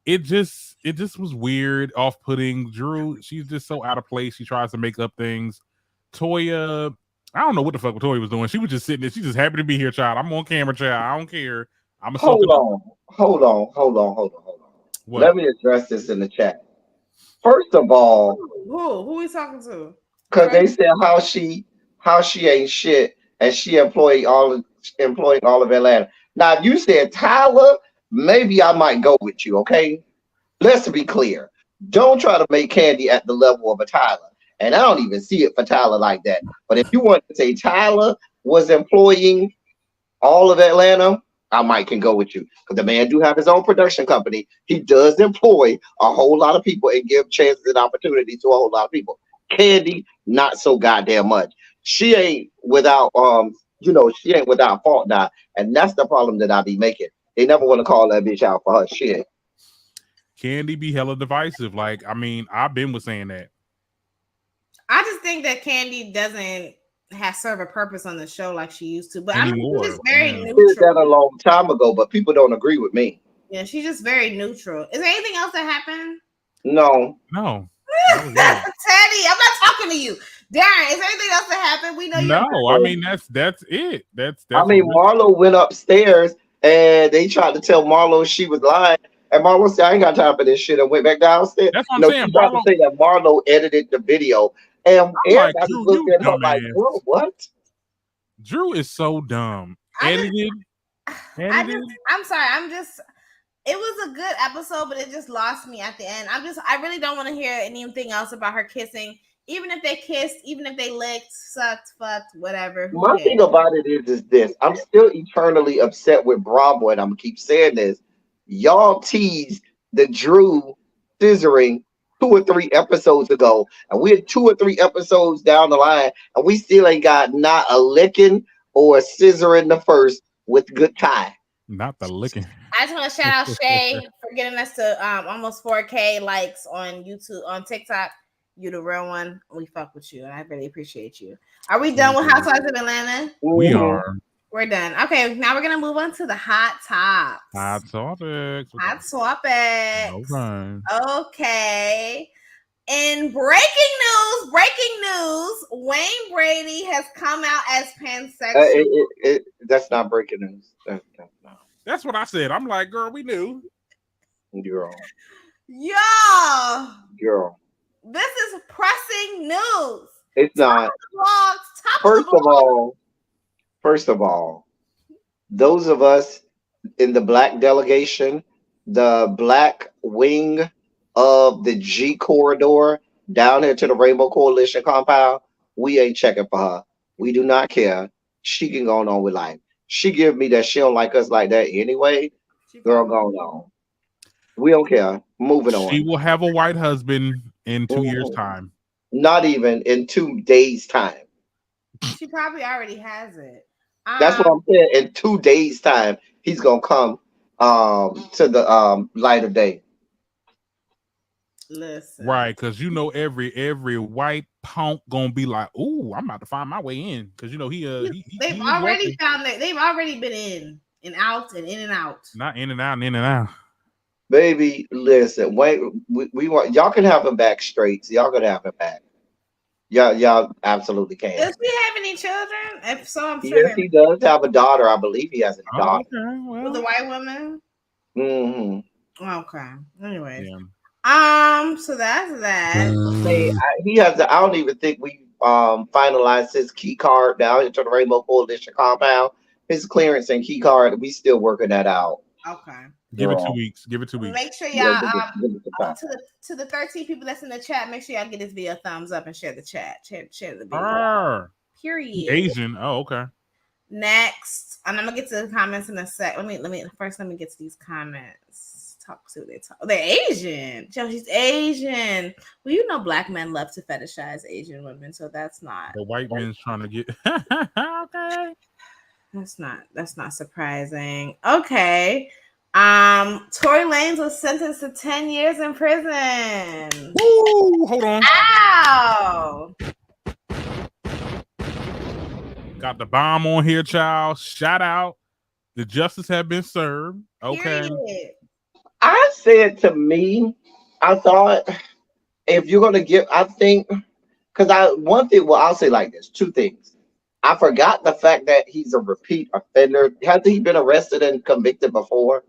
it just was weird, off-putting. Drew, she's just so out of place. She tries to make up things. Toya, I don't know what the fuck Toya was doing. She was just sitting there. She's just happy to be here, child. I'm on camera, child. I don't care. I'm hold on. What? Let me address this in the chat. First of all, who we talking to? Because they said how she ain't shit and she employing all of Atlanta. Now, if you said Tyler, maybe I might go with you. Okay, let's be clear. Don't try to make Candy at the level of a Tyler, and I don't even see it for Tyler like that. But if you want to say Tyler was employing all of Atlanta, I might can go with you, because the man do have his own production company. He does employ a whole lot of people and give chances and opportunities to a whole lot of people. Candy, not so goddamn much. She ain't without she ain't without fault now, and that's the problem that I be making. They never want to call that bitch out for her shit. Candy be hella divisive. Like, I mean, I've been with saying that. I just think that Candy doesn't serve a purpose on the show like she used to. But anymore. I mean, she's just very neutral. Did that a long time ago, but people don't agree with me. Yeah, she's just very neutral. Is there anything else that happened? No. Teddy, I'm not talking to you. Darren, is there anything else that happened? We know you. No, I mean that's it. That's I mean, Marlo went upstairs and they tried to tell Marlo she was lying. And Marlo said, I ain't got time for this shit, and went back downstairs. That's what I'm saying. She tried to say that Marlo edited the video. And everybody Drew, looked at her like, what? Drew is so dumb. I'm sorry. It was a good episode, but it just lost me at the end. I really don't want to hear anything else about her kissing. Even if they kissed, even if they licked, sucked, fucked, whatever. My thing about it is this. I'm still eternally upset with Bravo, and I'm going to keep saying this. Y'all teased the Drew scissoring 2 or 3 episodes ago, and we're 2 or 3 episodes down the line, and we still ain't got not a licking or a scissoring the first with good tie. Not the licking. I just want to shout out Shay for getting us to almost 4K likes on YouTube, on TikTok. You the real one. We fuck with you, and I really appreciate you. Are we done with Housewives of Atlanta? We are. We're done. Okay, now we're gonna move on to the hot tops. Hot topics. Okay. In breaking news, Wayne Brady has come out as pansexual. That's not breaking news. That's not. That's what I said. I'm like, girl, we knew. Girl. Girl. This is pressing news. It's not. First of all, those of us in the black delegation, the black wing of the G corridor down here to the Rainbow Coalition compound, we ain't checking for her. We do not care. She can go on with life. She give me that she don't like us like that anyway. Girl, go on. We don't care. Moving on. She will have a white husband in 2 years' time. Not even in 2 days' time. She probably already has it. That's what I'm saying. In 2 days' time, he's gonna come to the light of day. Listen. Right, because you know every white punk gonna be like, "Ooh, I'm about to find my way in," because you know they've already found that they've already been in and out and in and out. Not in and out and in and out. Baby, listen, wait, we want y'all can have him back straight. So y'all can have him back. Y'all absolutely can. Does he have any children? If so, I'm sure. Yes, he does have a daughter. I believe he has a daughter. Okay, well. With a white woman. Mm-hmm. Okay. Anyway. Yeah. So that's that. He has. I don't even think we finalized his key card down into the Rainbow Coalition compound. His clearance and key card. We still working that out. Okay. Give it 2 weeks. Give it 2 weeks. Make sure y'all to the 13 people that's in the chat. Make sure y'all get this video a thumbs up and share the chat. Share the video. Period. Asian. Oh, okay. Next, and I'm gonna get to the comments in a sec. Let me get to these comments. Talk to they talk. They're Asian. Joe, she's Asian. Well, you know, black men love to fetishize Asian women, so that's not the white man's trying to get. Okay. That's not surprising. Okay. Tory Lanez was sentenced to 10 years in prison. Woo! Hold on. Ow! Got the bomb on here, child. Shout out. The justice have been served. Okay. Period. I said to me, I thought if you're gonna give, I think, because I'll say like this, 2 things. I forgot the fact that he's a repeat offender. Has he been arrested and convicted before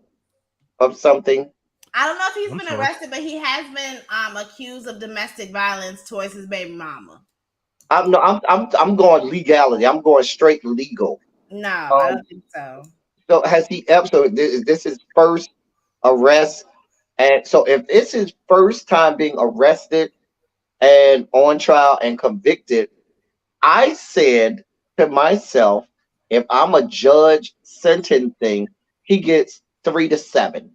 of something? I don't know if he's been arrested, but he has been accused of domestic violence towards his baby mama. I'm going legality. I'm going straight legal. No, I don't think so. So has he ever? So this is first arrest, and so if it's his first time being arrested and on trial and convicted, I said to myself, if I'm a judge sentencing, he gets 3 to 7.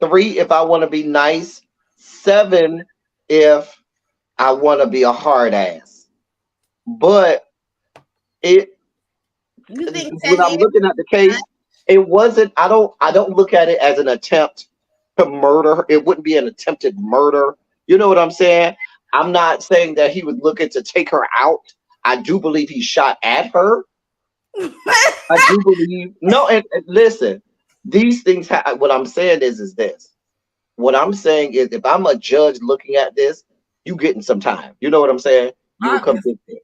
3 if I want to be nice, 7 if I want to be a hard ass. But when I'm looking at the case, it wasn't. I don't look at it as an attempt to murder. It wouldn't be an attempted murder. You know what I'm saying? I'm not saying that he was looking to take her out. I do believe he shot at her. I do believe. No, and listen, these things. What I'm saying is this. What I'm saying is, if I'm a judge looking at this, you getting some time. You know what I'm saying? You convicted.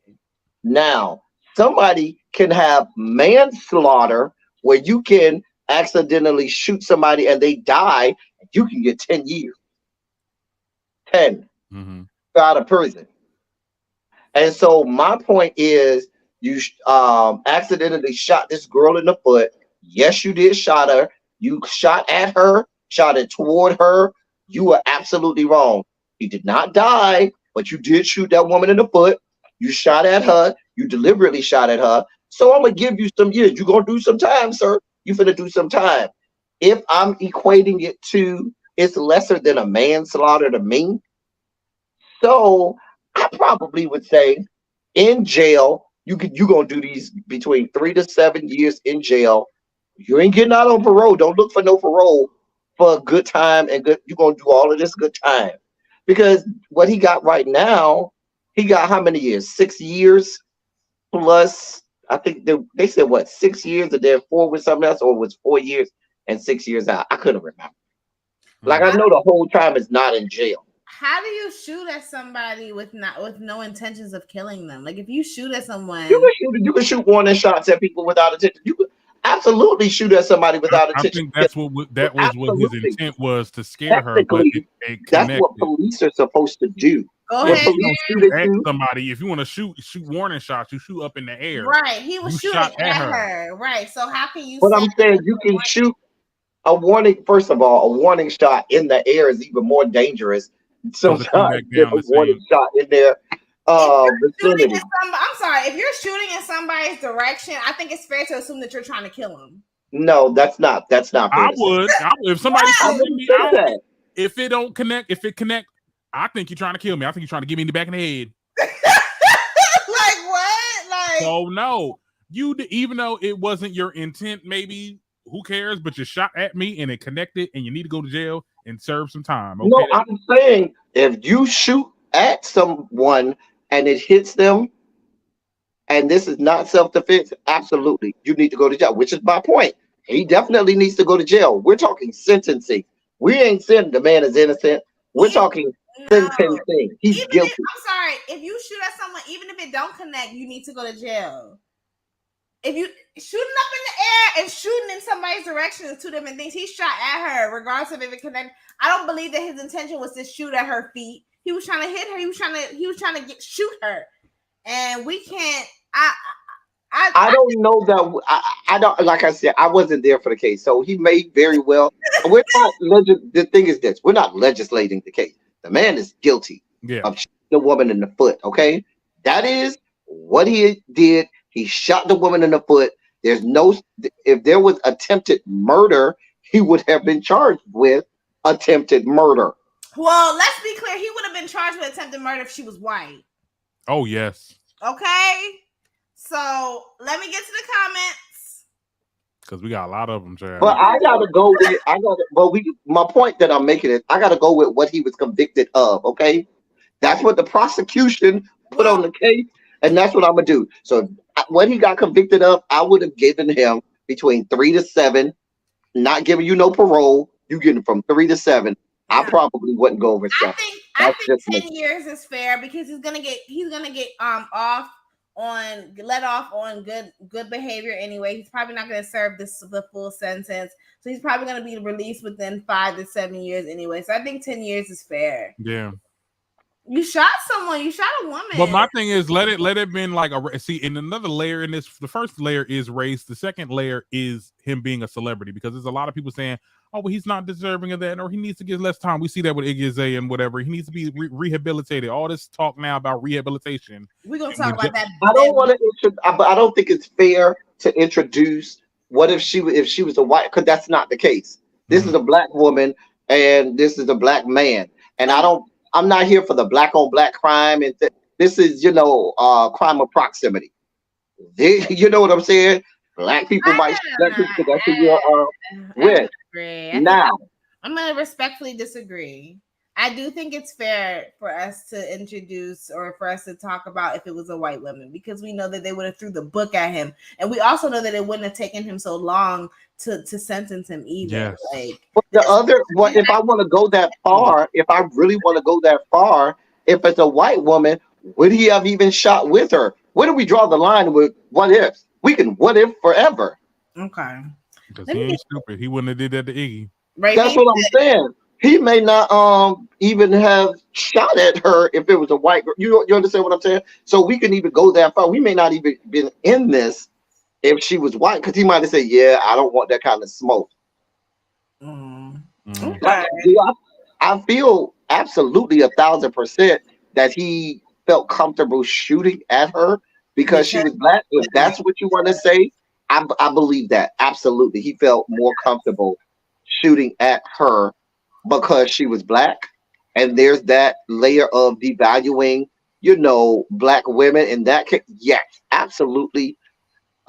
Now, somebody can have manslaughter where you can accidentally shoot somebody and they die. You can get 10 years. 10 out of prison. And so my point is, you accidentally shot this girl in the foot. Yes, you did shot her. You shot at her, shot it toward her. You were absolutely wrong. He did not die, but you did shoot that woman in the foot. You shot at her. You deliberately shot at her. So I'm going to give you some years. You're going to do some time, sir. You're going to do some time. If I'm equating it to, it's lesser than a manslaughter to me. So I probably would say in jail, you're going to do these between 3 to 7 years in jail. You ain't getting out on parole. Don't look for no parole for a good time and good. You're going to do all of this good time. Because what he got right now, he got how many years? 6 years plus, I think they said what, 6 years and then 4 with something else, or it was 4 years and 6 years out. I couldn't remember. Like, I know the whole time is not in jail. how do you shoot at somebody with no intentions of killing them? Like if you shoot at someone, You can shoot warning shots at people without attention. You could absolutely shoot at somebody without I attention. think that's that was what his Absolutely. intent was, to scare her, but Technically, it that's connected. what police are supposed to do. go When ahead. You police don't shoot shoot at at you, somebody. If you want to shoot warning shots, you shoot up in the air. Right, he was You shooting shot at at her. Right, so how can you but say I'm saying you can shoot a warning. First of all, a warning shot in the air is even more dangerous Because it come sometimes back than down a the warning same. shot in their shooting vicinity. at somebody? I'm sorry, if you're shooting in somebody's direction, I think it's fair to assume that you're trying to kill them. No, that's not fair I to say. would. If somebody's I shooting at wouldn't me, say that. if it don't connect, I think you're trying to kill me. I think you're trying to get me in the back of the head. Like what? Like So no, even though it wasn't your intent, maybe who cares? But you shot at me and it connected, and you need to go to jail and serve some time. Okay? No, I'm saying if you shoot at someone and it hits them, and this is not self-defense, absolutely, you need to go to jail, which is my point. He definitely needs to go to jail. We're talking sentencing. We ain't saying the man is innocent. We're talking sentencing. He's guilty. I'm sorry, if you shoot at someone, even if it don't connect, you need to go to jail. If you shooting up in the air and shooting in somebody's direction is two different things. He shot at her, regardless of if it connected. I don't believe that his intention was to shoot at her feet. He was trying to hit her. He was trying to shoot her, and we can't. I don't know that. I don't, like I said, I wasn't there for the case, so he may very well. We're not. The thing is this: we're not legislating the case. The man is guilty of shooting the woman in the foot. Okay, that is what he did. He shot the woman in the foot. There's no. If there was attempted murder, he would have been charged with attempted murder. Well, let's be clear. He would have been charged with attempted murder if she was white. Oh yes. Okay. So let me get to the comments. Because we got a lot of them, child. But I gotta go with my point that I'm making is I gotta go with what he was convicted of. Okay, that's what the prosecution put on the case, and that's what I'm gonna do. So what he got convicted of, I would have given him between 3 to 7, not giving you no parole. You get him from 3 to 7. Yeah. I probably wouldn't go over 7. I think 10 years is fair because he's gonna get let off on good behavior anyway. He's probably not going to serve the full sentence, so he's probably going to be released within 5 to 7 years anyway. So I think 10 years is fair. Yeah. You shot someone. You shot a woman. But my thing is, let it been like in another layer in this. The first layer is race. The second layer is him being a celebrity, because there's a lot of people saying, "Oh, well, he's not deserving of that, or he needs to get less time." We see that with Iggy Azealia and whatever. He needs to be rehabilitated. All this talk now about rehabilitation. We're gonna talk about that. I don't want to. I don't think it's fair to introduce. What if she was a white? Because that's not the case. This is a black woman, and this is a black man, and I'm not here for the black on black crime, and this is crime of proximity. You know what I'm saying? Black people might that's who you're with. Now, I'm gonna respectfully disagree. I do think it's fair for us to introduce or for us to talk about if it was a white woman, because we know that they would have threw the book at him, and we also know that it wouldn't have taken him so long to sentence him either. Yes. But if I want to go that far, if I really want to go that far, if it's a white woman, would he have even shot with her? Where do we draw the line with what ifs? We can what if forever. Okay. Because he ain't stupid. He wouldn't have did that to Iggy. Right. That's what I'm saying. He may not even have shot at her if it was a white girl. You understand what I'm saying? So we can even go that far. We may not even been in this if she was white, because he might have said, "Yeah, I don't want that kind of smoke." Okay. I feel absolutely 1,000% that he felt comfortable shooting at her because she was black. If that's what you want to say, I believe that. Absolutely. He felt more comfortable shooting at her because she was black. And there's that layer of devaluing, black women in that case. Yes, absolutely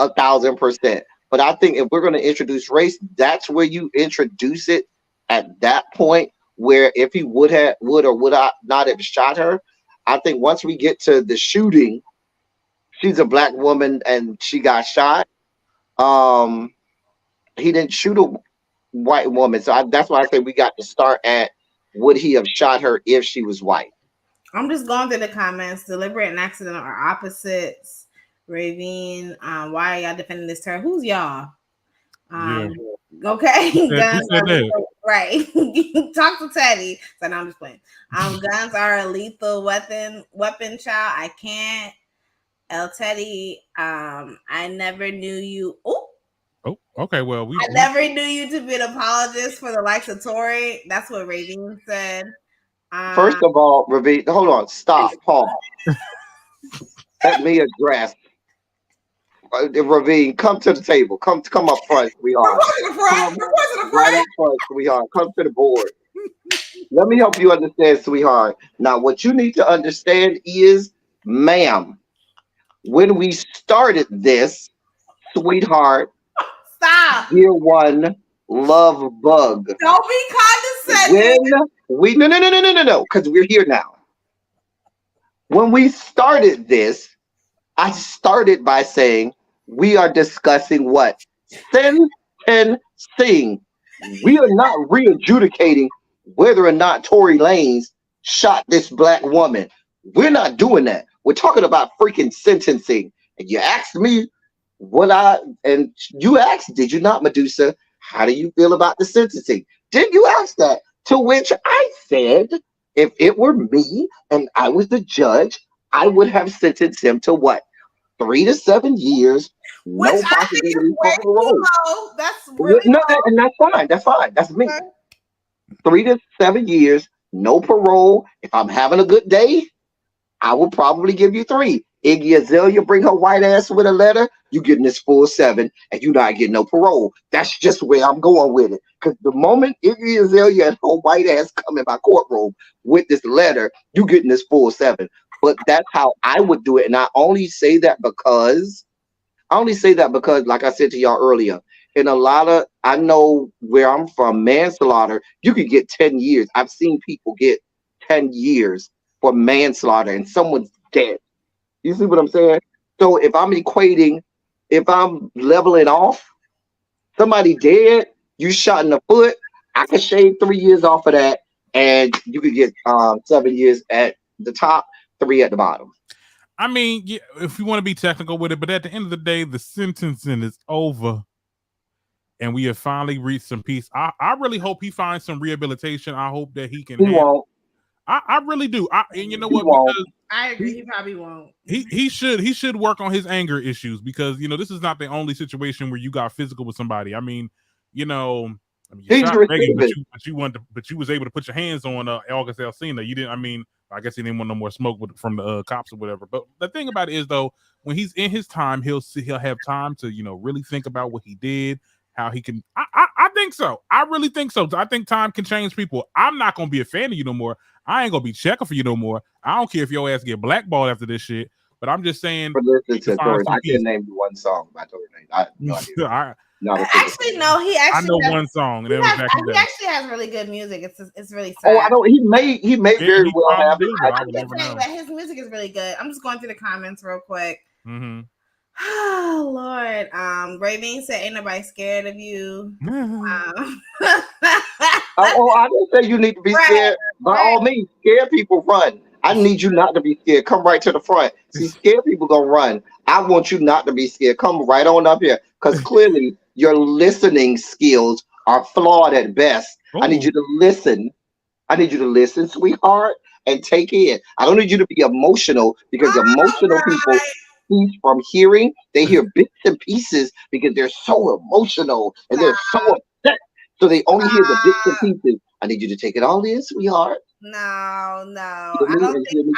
1,000%. But I think if we're going to introduce race, that's where you introduce it at that point, where if he would or would not have shot her. I think once we get to the shooting, she's a black woman and she got shot. He didn't shoot a white woman. So that's why I say we got to start at would he have shot her if she was white? I'm just going through the comments. Deliberate and accidental are opposites. Ravine, why are y'all defending this term? Who's y'all? Okay, guns are right. Talk to Teddy. So now I'm just playing. Guns are a lethal weapon, child. I can't. El Teddy, I never knew you. Oh, okay. Well, I never knew you to be an apologist for the likes of Tory. That's what Ravine said. First of all, Ravine, hold on, stop, pause. Let me address. Ravine, come to the table. Come up front, sweetheart. Right up front, sweetheart. Come to the board. Let me help you understand, sweetheart. Now, what you need to understand is, ma'am, when we started this, sweetheart, stop. Dear one, love bug. Don't be condescending. No, because we're here now. When we started this, I started by saying we are discussing what? Sentencing. We are not re-adjudicating whether or not Tory Lanez shot this black woman. We're not doing that. We're talking about freaking sentencing. And you asked me you asked, did you not, Medusa, how do you feel about the sentencing? Did you ask that? To which I said, if it were me and I was the judge, I would have sentenced him to what? 3 to 7 years. Which no I think is way too low. That's really low. And that's fine. That's fine. That's me. Okay. 3 to 7 years, no parole. If I'm having a good day, I will probably give you 3. Iggy Azealia bring her white ass with a letter, you getting this full 7, and you not getting no parole. That's just where I'm going with it. Because the moment Iggy Azealia and her white ass come in my courtroom with this letter, you getting this full 7. But that's how I would do it. And I only say that because, like I said to y'all earlier, in a lot of, I know where I'm from, manslaughter, you could get 10 years. I've seen people get 10 years for manslaughter and someone's dead. You see what I'm saying? So if I'm leveling off, somebody dead, you shot in the foot, I could shave 3 years off of that, and you could get 7 years at the top, 3 at the bottom. I mean, yeah, if you want to be technical with it, but at the end of the day, the sentencing is over, and we have finally reached some peace. I really hope he finds some rehabilitation. I hope that he can. He won't. I really do. And you know what? Because I agree. He probably won't. He should work on his anger issues, because this is not the only situation where you got physical with somebody. I mean, you shot Megan, but you was able to put your hands on August Alsina. You didn't. I mean, I guess he didn't want no more smoke from the cops or whatever. But the thing about it is, though, when he's in his time, he'll have time to really think about what he did. How he can, I think so. I really think so. I think time can change people. I'm not gonna be a fan of you no more. I ain't gonna be checking for you no more. I don't care if your ass get blackballed after this shit. But I'm just saying. But listen to Tory, I can name you one song by Tory Lanez. I have no idea. Actually, no. He actually. I know one song. He actually has really good music. It's really sad. Oh, I know. He may very well have it. I'm just saying that his music is really good. I'm just going through the comments real quick. Mm-hmm. Oh Lord, Ravine said, "Ain't nobody scared of you." I didn't say you need to be scared. By all means, scare people, run. I need you not to be scared. Come right to the front. See, scared people gonna run. I want you not to be scared. Come right on up here, because clearly your listening skills are flawed at best. Ooh. I need you to listen. Sweetheart, and take in. I don't need you to be emotional, because emotional people. From hearing, they hear bits and pieces because they're so emotional and they're so upset, so they only hear the bits and pieces. I need you to take it all in, sweetheart. No. I don't think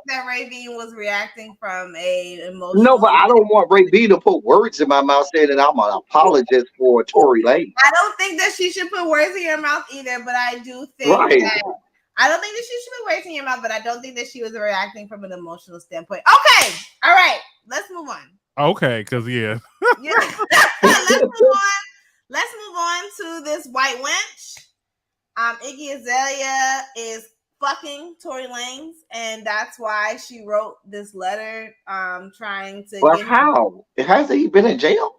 that Ravine was reacting from a emotional. No, but I don't want Ravine to put words in my mouth saying that I'm an apologist for Tory Lanez. I don't think that she should put words in your mouth either, but I do think that. I don't think that she should be words in your mouth, but I don't think that she was reacting from an emotional standpoint. Okay, all right, let's move on. Okay, because yeah. Let's move on to this white wench. Iggy Azealia is fucking Tory Lanez, and that's why she wrote this letter trying to. Well, how? Hasn't he been in jail?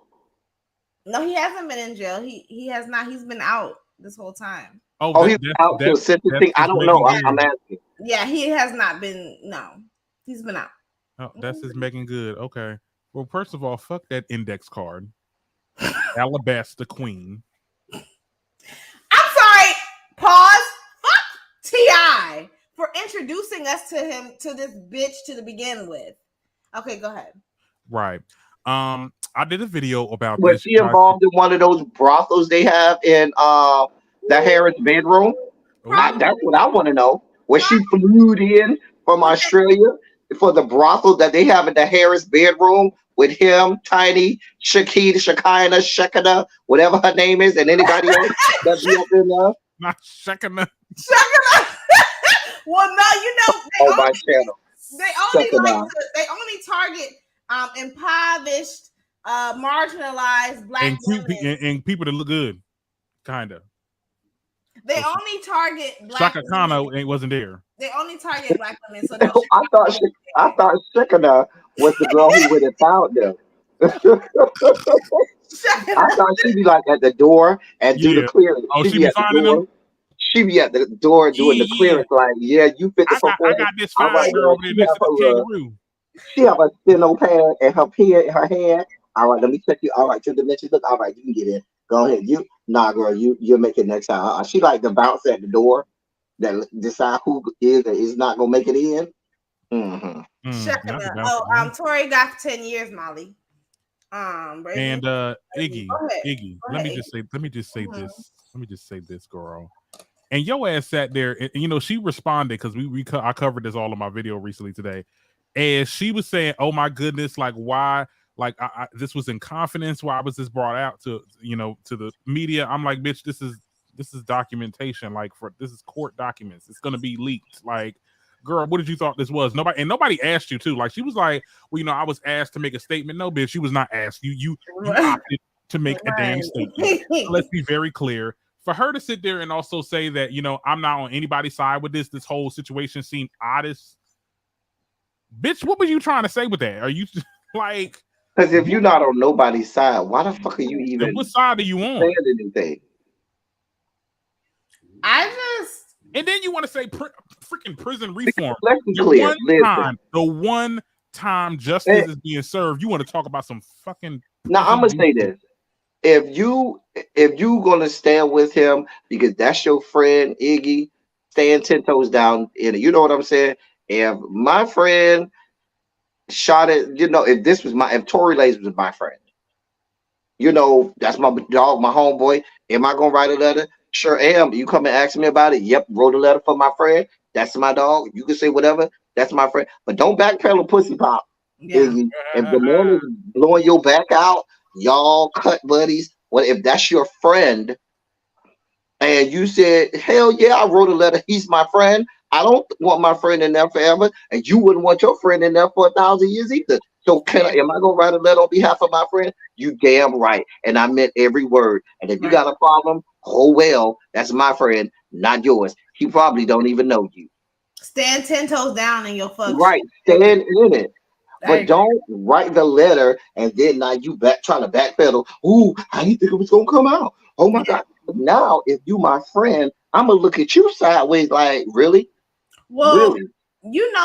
No, he hasn't been in jail. He has not. He's been out this whole time. Oh, he was out till sentencing. I don't know. I'm asking. Yeah, he has not been. No, he's been out. Oh, that's his making good. Okay. Well, first of all, fuck that index card. Alabaster Queen. I'm sorry. Pause. Fuck T.I. for introducing us to him, to this bitch to begin with. Okay, go ahead. Right. I did a video about Was this. she involved in one of those brothels they have in the Harris bedroom? That's what I want to know. Was she flew in from Australia for the brothel that they have in the Harris bedroom with him, Tiny, Shekinah, whatever her name is, and anybody else that be up in there? Not Shekinah. Well, no, you know, my channel. They only target impoverished, marginalized black women and people that look good, kind of. They only target black Shaka Kano wasn't there. They only target black women. So I thought Shekinah was the girl who would have found them. I thought she'd be like at the door and do the clearance. Oh, she'd be finding them. She be at the door doing the clearance, like, yeah, you fit the performance. I got this fine girl over there next to the kangaroo. She have a steno pad and her pen in her hand. All right, let me check you. All right, your dimensions look all right. You can get in. Go ahead. Girl, you'll make it next time. She like to bounce at the door that decide who is or is not gonna make it in. Tory got 10 years, Molly. Brady. And Iggy, let me just say this. Let me just say this, girl. And your ass sat there, and you know she responded because I covered this all in my video recently today, and she was saying, "Oh my goodness, like why? Like this was in confidence. Why was this brought out to the media?" I'm like, bitch, this is documentation. Like this is court documents. It's gonna be leaked. Like, girl, what did you thought this was? Nobody asked you to. Like she was like, well, I was asked to make a statement. No, bitch, she was not asked. You opted to make a damn statement. So let's be very clear. For her to sit there and also say that, I'm not on anybody's side with this whole situation seemed oddest. Bitch, what were you trying to say with that? Are you like? Because if you're not on nobody's side, why the fuck are you even? What side are you on? Saying anything? And then you want to say freaking prison reform. Let's be clear. The one time justice is being served, you want to talk about some fucking. Now I'm gonna say this: if you gonna stand with him because that's your friend Iggy, stand 10 toes down in it. You know what I'm saying? If my friend shot it, if Tory Lanez was my friend, that's my dog, my homeboy. Am I gonna write a letter? Sure am. You come and ask me about it. Yep, wrote a letter for my friend. That's my dog. You can say whatever. That's my friend. But don't backpedal, pussy pop. Yeah. If the man is blowing your back out, y'all cut buddies. Well, if that's your friend, and you said, hell yeah, I wrote a letter. He's my friend. I don't want my friend in there forever, and you wouldn't want your friend in there for 1,000 years either. So am I gonna write a letter on behalf of my friend? You damn right. And I meant every word. And if you got a problem, oh well, that's my friend, not yours. He probably don't even know you. Stand 10 toes down in your fuck. Right, stand in it. But don't write the letter and then now you trying to backpedal. Ooh, how do you think it was gonna come out? Oh my God. Now, if you my friend, I'm gonna look at you sideways like, really? Well, really?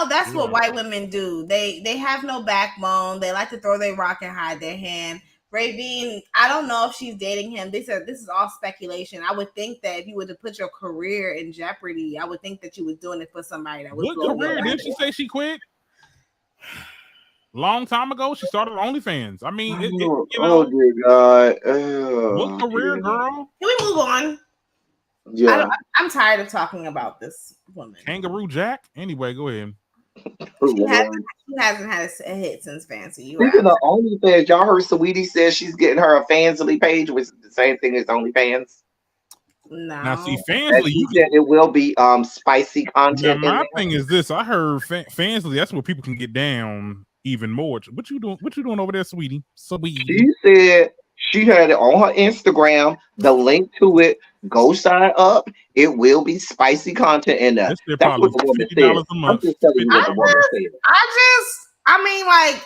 That's what white women do. They have no backbone. They like to throw their rock and hide their hand. Ravine, I don't know if she's dating him. They said this is all speculation. I would think that if you were to put your career in jeopardy, I would think that you was doing it for somebody that was. What career? Didn't she say she quit? Long time ago, she started OnlyFans. I mean, oh dear God! What career, girl? Can we move on? Yeah, I'm tired of talking about this woman. Kangaroo Jack. Anyway, go ahead. She hasn't had a hit since Fancy. Speaking of OnlyFans, y'all heard Saweetie says she's getting her a Fansly page, which is the same thing as OnlyFans. No. Now see, Fansly, you said it will be spicy content. Now, my thing is this: I heard Fansly. That's where people can get down even more. What you doing? What you doing over there, sweetie? She said she had it on her Instagram. The link to it. Go sign up. It will be spicy content in there. That's what the woman said. I'm just telling you what the woman said. I mean, like,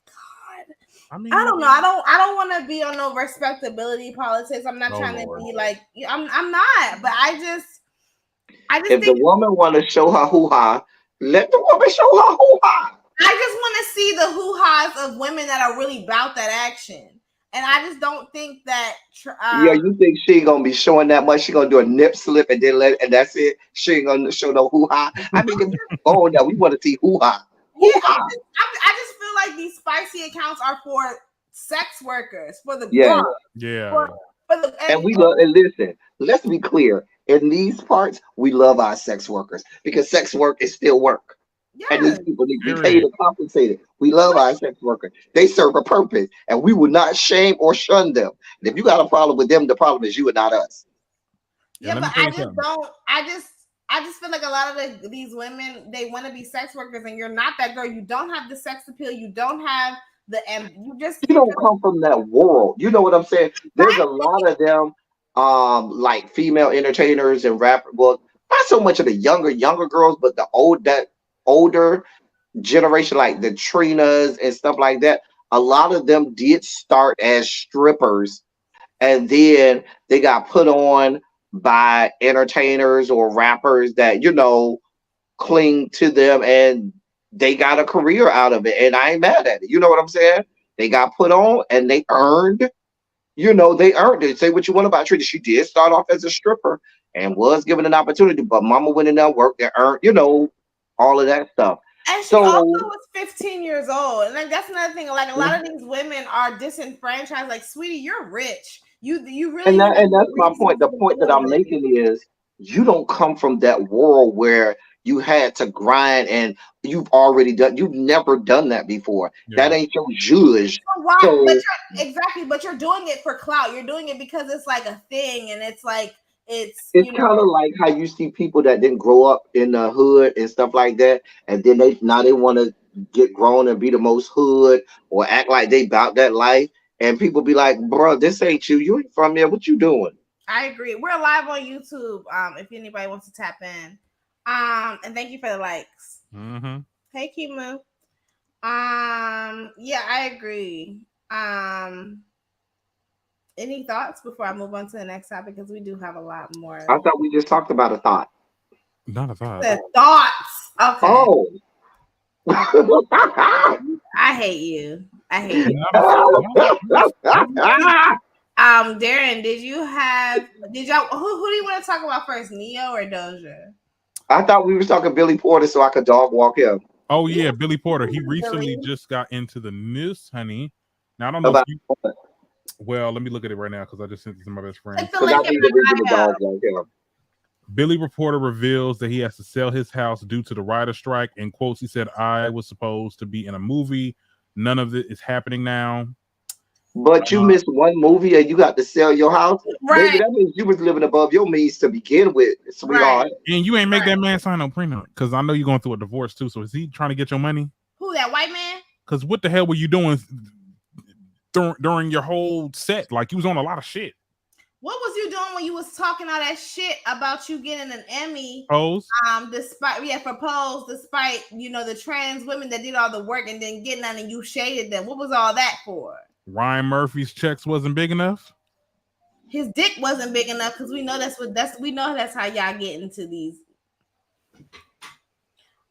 God, I mean, I don't know. I don't want to be on no respectability politics. I'm not Oh, trying Lord. to be like I'm not, but I just If the think woman want to show her hoo-ha, let the woman show her hoo-ha. I just want to see the hoo-has of women that are really about that action. And I just don't think that Yeah, you think she ain't gonna be showing that much? She gonna do a nip slip and then and that's it. She ain't gonna show no hoo-ha. I mean, if oh no, we want to see hoo-ha. yeah, Hoo-ha. I just feel like these spicy accounts are for sex workers, for the Yeah. grub, Yeah. for the And we love, and listen, let's be clear. In these parts, we love our sex workers because sex work is still work. And yeah. these people need to be paid Period. and compensated. We love our sex workers. They serve a purpose, and we will not shame or shun them. And if you got a problem with them, the problem is you and not us. And Yeah, let me but tell I you just something. don't. I just feel like a lot of these women, they want to be sex workers, and you're not that girl. You don't have the sex appeal. You don't have and You you're don't just come from that world. You know what I'm saying? There's a lot of them, like female entertainers and rappers. Well, not so much of the younger girls, but the older generation, like the Trinas and stuff like that. A lot of them did start as strippers, and then they got put on by entertainers or rappers that cling to them, and they got a career out of it, and I ain't mad at it. You know what I'm saying? They got put on and they earned it. Say what you want about Trina. She did start off as a stripper and was given an opportunity, but mama went in there, worked and earned, all of that stuff. and she also So was 15 years old, and like that's another thing. Like a lot of these women are disenfranchised. Like, sweetie, you're rich. You really and have that's my point. reasons The to point that believe I'm it. making is you don't come from that world where you had to grind and you've never done that before. That Yeah. ain't your judge. So why? But So you're exactly. But you're doing it for clout. You're doing it because it's like a thing, and it's like it's it's kind of like how you see people that didn't grow up in the hood and stuff like that, and then they want to get grown and be the most hood or act like they about that life, and people be like, "Bro, this ain't you. You ain't from there. What you doing?" I agree. We're live on YouTube. If anybody wants to tap in. And thank you for the likes. Mm-hmm. Hey Kimu. Yeah, I agree. Any thoughts before I move on to the next topic? Because we do have a lot more. I thought we just talked about a thought. Not a thought. The thoughts. Okay. Oh. I hate you. I hate you. Not a Darren, did y'all who do you want to talk about first, Neyo or Doja? I thought we was talking Billy Porter so I could dog walk him. Oh yeah, Billy Porter. He recently Billy. just got into the news, honey. Now I don't know if About you. Well, let me look at it right now because I just sent it to my best I friend. feel because I like need the reason to dog walk him. Billy Reporter reveals that he has to sell his house due to the writer strike. In quotes, he said, "I was supposed to be in a movie. None of it is happening now." But you missed one movie and you got to sell your house. Baby, right, that means you was living above your means to begin with, sweetheart. right. And you ain't make that man sign no prenup because I know you're going through a divorce too. So is he trying to get your money? Who, that white man? Because what the hell were you doing during your whole set? Like you was on a lot of shit. What was you doing when you was talking all that shit about you getting an Emmy? Pose. For Pose, despite the trans women that did all the work and then getting none, and you shaded them. What was all that for? Ryan Murphy's checks wasn't big enough. His dick wasn't big enough because we know that's how y'all get into these.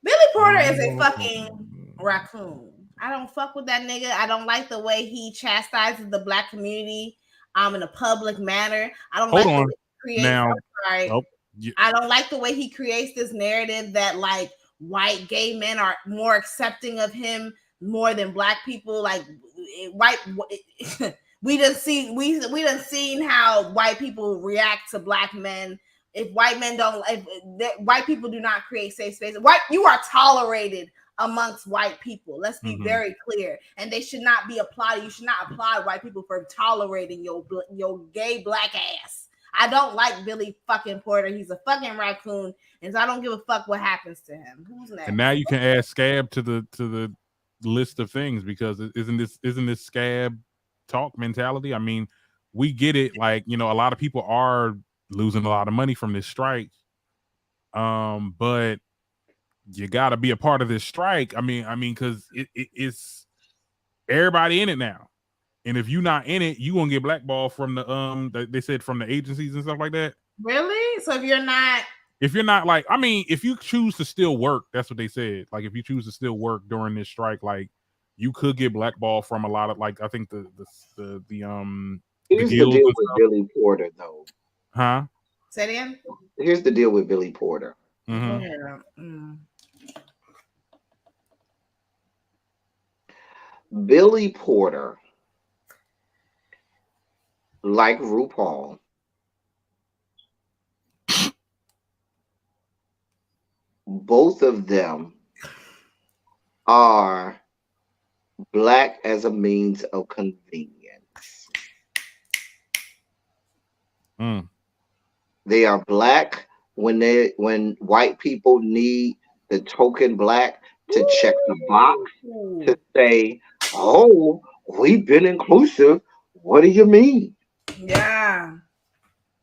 Billy Porter is a fucking raccoon. I don't fuck with that nigga. I don't like the way he chastises the black community in a public manner. I don't Hold like on. the way he creates. Now, I don't like the way he creates this narrative that like white gay men are more accepting of him more than black people. Like we done seen how white people react to black men. If white people do not create safe spaces, you are tolerated amongst white people. Let's be very clear. And they should not be applauded. You should not applaud white people for tolerating your gay black ass. I don't like Billy fucking Porter. He's a fucking raccoon, and so I don't give a fuck what happens to him. Who's next? And now you can add scab to the list of things because isn't this scab talk mentality? I mean, we get it. Like a lot of people are losing a lot of money from this strike, but you got to be a part of this strike. I mean, because it's everybody in it now. And if you're not in it, you gonna get blackballed from they said from the agencies and stuff like that. Really? So if you're not like, I mean, if you choose to still work, that's what they said. Like, if you choose to still work during this strike, like, you could get blackballed from a lot of, like, I think the Here's the guilds deal and with stuff. Billy Porter, though. Huh? say it again. Here's the deal with Billy Porter. Go Mm-hmm. ahead. Billy Porter, like RuPaul, both of them are black as a means of convenience. They are black when white people need the token black to check the box to say, "Oh, we've been inclusive." What do you mean? Yeah.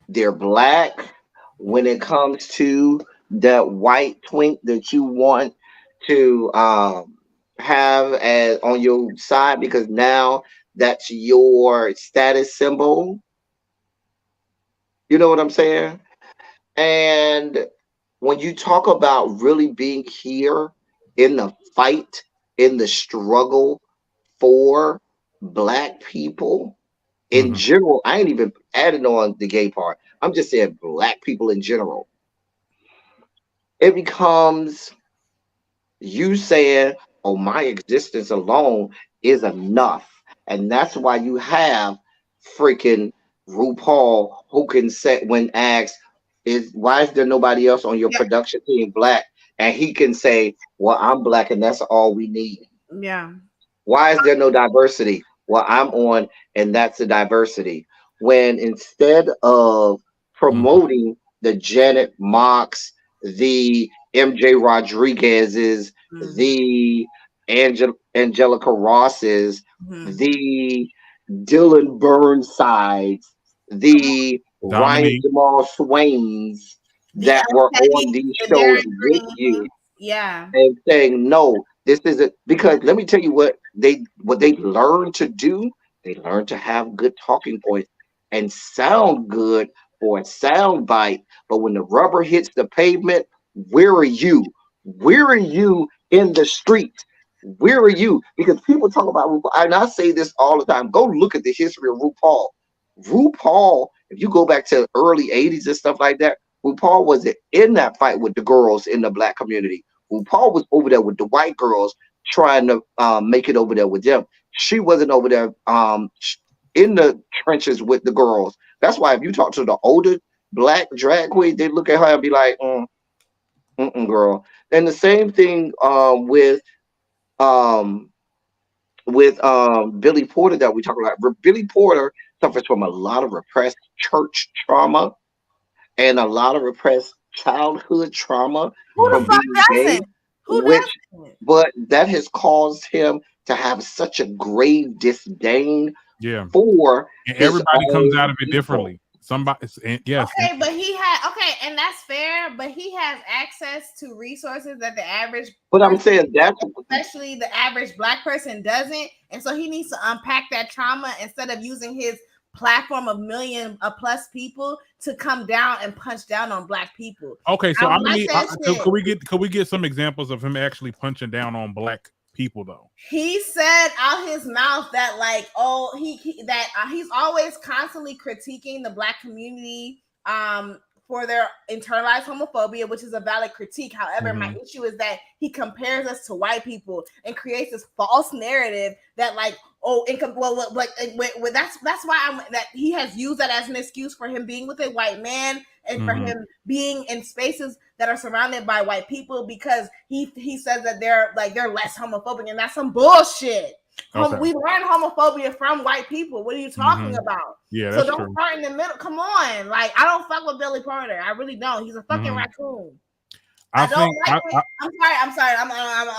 They're black when it comes to that white twink that you want to have as on your side because now that's your status symbol. You know what I'm saying? And when you talk about really being here in the fight, in the struggle for black people in general, I ain't even adding on the gay part. I'm just saying black people in general. It becomes you saying, "Oh, my existence alone is enough," and that's why you have freaking RuPaul who can say when asked, "Is why is there nobody else on your Yeah. production team black?" and he can say, "Well, I'm black, and that's all we need." Yeah. Why is there no diversity? Well, I'm on, and that's the diversity. When instead of promoting the Janet Mocks, the MJ Rodriguez's, the Angelica Ross's, the Dylan Burnsides, the Ryan Dominique. Jamal Swains The that were on Elteddy, these the shows Derek with Green. you Yeah. and saying no, this isn't because let me tell you what they learn to do. They learn to have good talking points and sound good for a sound bite. But when the rubber hits the pavement, where are you? Where are you in the streets? Where are you? Because people talk about RuPaul, and I say this all the time. Go look at the history of RuPaul. RuPaul, if you go back to early 80s and stuff like that, RuPaul wasn't in that fight with the girls in the black community. Paul was over there with the white girls trying to make it over there with them. She wasn't over there in the trenches with the girls. That's why if you talk to the older black drag queen, they look at her and be like, girl. And the same thing um, Billy Porter that we talk about. Billy Porter suffers from a lot of repressed church trauma and a lot of repressed childhood trauma Who the from fuck being gay, doesn't? Who which, doesn't? but that has caused him to have such a grave disdain Yeah. for And his everybody comes own out of it people. differently. Somebody, yes. Okay, but and that's fair, but he has access to resources that the average But I'm person, saying that's especially the average black person, doesn't. And so he needs to unpack that trauma instead of using his platform of million plus people to come down and punch down on black people. Okay, so I like that shit. could we get some examples of him actually punching down on black people though? He said out his mouth that like, oh, he's always constantly critiquing the black community for their internalized homophobia, which is a valid critique. However, my issue is that he compares us to white people and creates this false narrative that like, oh, that's why that he has used that as an excuse for him being with a white man and for him being in spaces that are surrounded by white people because he says that they're less homophobic, and that's some bullshit. Okay. We learn homophobia from white people. What are you talking about? Yeah, so don't start in the middle. Come on, like I don't fuck with Billy Porter. I really don't. He's a fucking raccoon. I'm sorry. I'm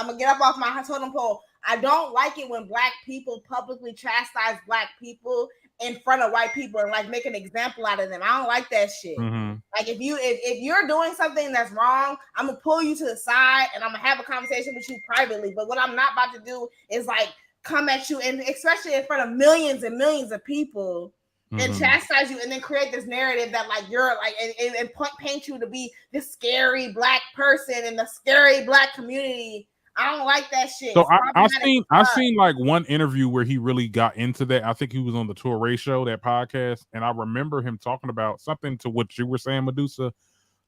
gonna get up off my totem pole. I don't like it when black people publicly chastise black people in front of white people and like make an example out of them. I don't like that shit. Like if you're doing something that's wrong, I'm gonna pull you to the side and I'm gonna have a conversation with you privately. But what I'm not about to do is like come at you, and especially in front of millions and millions of people, and chastise you, and then create this narrative that like you're like and paint you to be this scary black person in the scary black community. I don't like that shit. So I seen like one interview where he really got into that. I think he was on the Tory Show, that podcast, and I remember him talking about something to what you were saying, Medusa.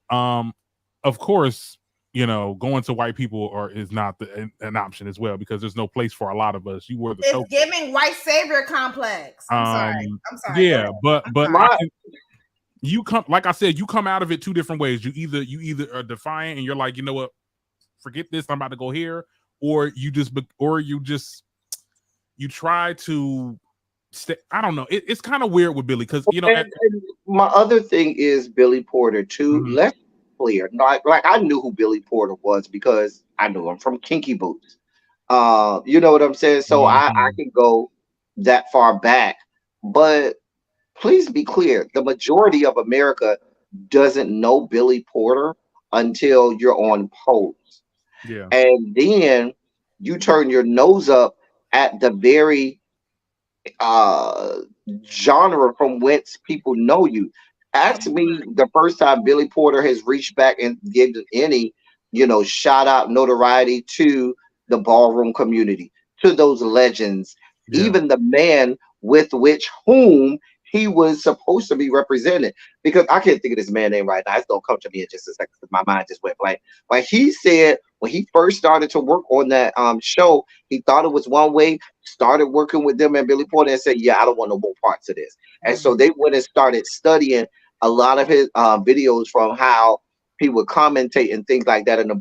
Of course, you know, going to white people is not an option as well, because there's no place for a lot of us. You were the it's giving white savior complex. I'm sorry. Yeah, but you come, like I said, you come out of it two different ways. You either are defiant and you're like, you know what, forget this, I'm about to go here, or you try to stay. I don't know. It's kind of weird with Billy, because you know. And my other thing is Billy Porter too. Let's be clear. Like I knew who Billy Porter was because I knew him from Kinky Boots. You know what I'm saying? So I can go that far back, but please be clear: the majority of America doesn't know Billy Porter until you're on Pose. Yeah. And then you turn your nose up at the very genre from whence people know you. Ask me the first time Billy Porter has reached back and given any, you know, shout out notoriety to the ballroom community, to those legends, even the man with whom he was supposed to be represented. Because I can't think of this man's name right now. It's gonna come to me in just a second because my mind just went blank. But he said when he first started to work on that show, he thought it was one way, started working with them and Billy Porter and said, yeah, I don't want no more parts of this. And so they went and started studying a lot of his videos from how he would commentate and things like that in the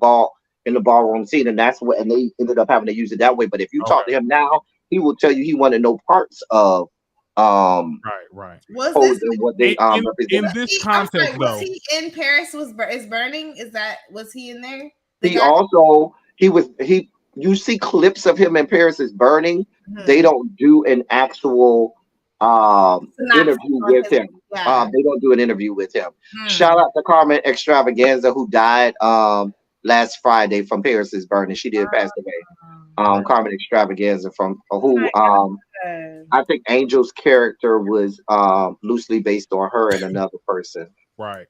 ballroom scene. And that's what, and they ended up having to use it that way. But if you talk to him now, he will tell you he wanted no parts of right. Was this what they in this context though? Was he in Paris is Burning? Was he in there? You see clips of him in Paris is Burning. They don't do an actual interview with him. They don't do an interview with him. Shout out to Carmen Extravaganza, who died last Friday from Paris is Burning. She did pass away. Carmen Extravaganza from who I think Angel's character was loosely based on her and another person. Right.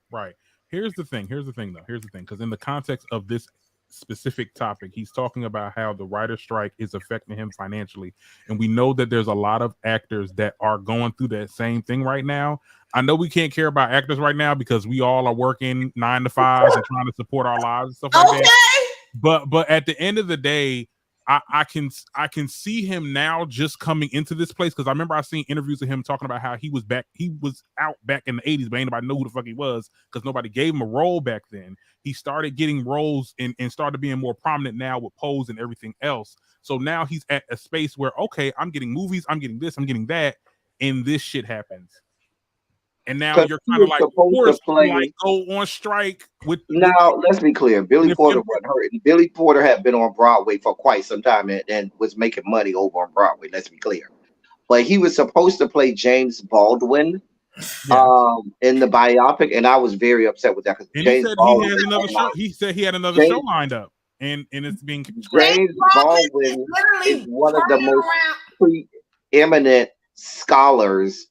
Here's the thing though. Because in the context of this specific topic, he's talking about how the writer's strike is affecting him financially. And we know that there's a lot of actors that are going through that same thing right now. I know we can't care about actors right now because we all are working 9 to 5 and trying to support our lives and stuff like that. But at the end of the day, I can see him now just coming into this place, because I remember I seen interviews of him talking about how he was out back in the 80s, but ain't nobody know who the fuck he was because nobody gave him a role back then. He started getting roles and started being more prominent now with Pose and everything else. So now he's at a space where, okay, I'm getting movies, I'm getting this, I'm getting that, and this shit happens. And now you're kind of like forced to like go on strike with. Now let's be clear: Billy Porter wasn't hurt. Billy Porter had been on Broadway for quite some time and was making money over on Broadway. Let's be clear, but he was supposed to play James Baldwin in the biopic, and I was very upset with that because James Baldwin. He said he had another show lined up, and it's being. James Baldwin is one of the most preeminent scholars.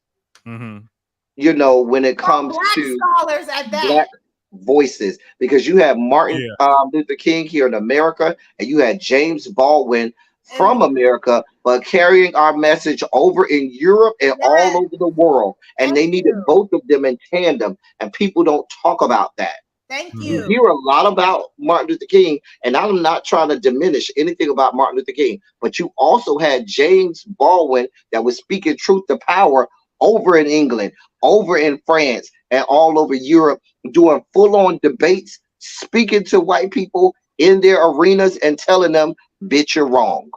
You know, when it comes to scholars at that. Black voices, because you have Martin Luther King here in America, and you had James Baldwin from America, but carrying our message over in Europe and all over the world. And they needed both of them in tandem, and people don't talk about that. Thank you. You hear a lot about Martin Luther King, and I'm not trying to diminish anything about Martin Luther King, but you also had James Baldwin that was speaking truth to power over in England, over in France, and all over Europe, doing full-on debates, speaking to white people in their arenas and telling them, bitch, you're wrong.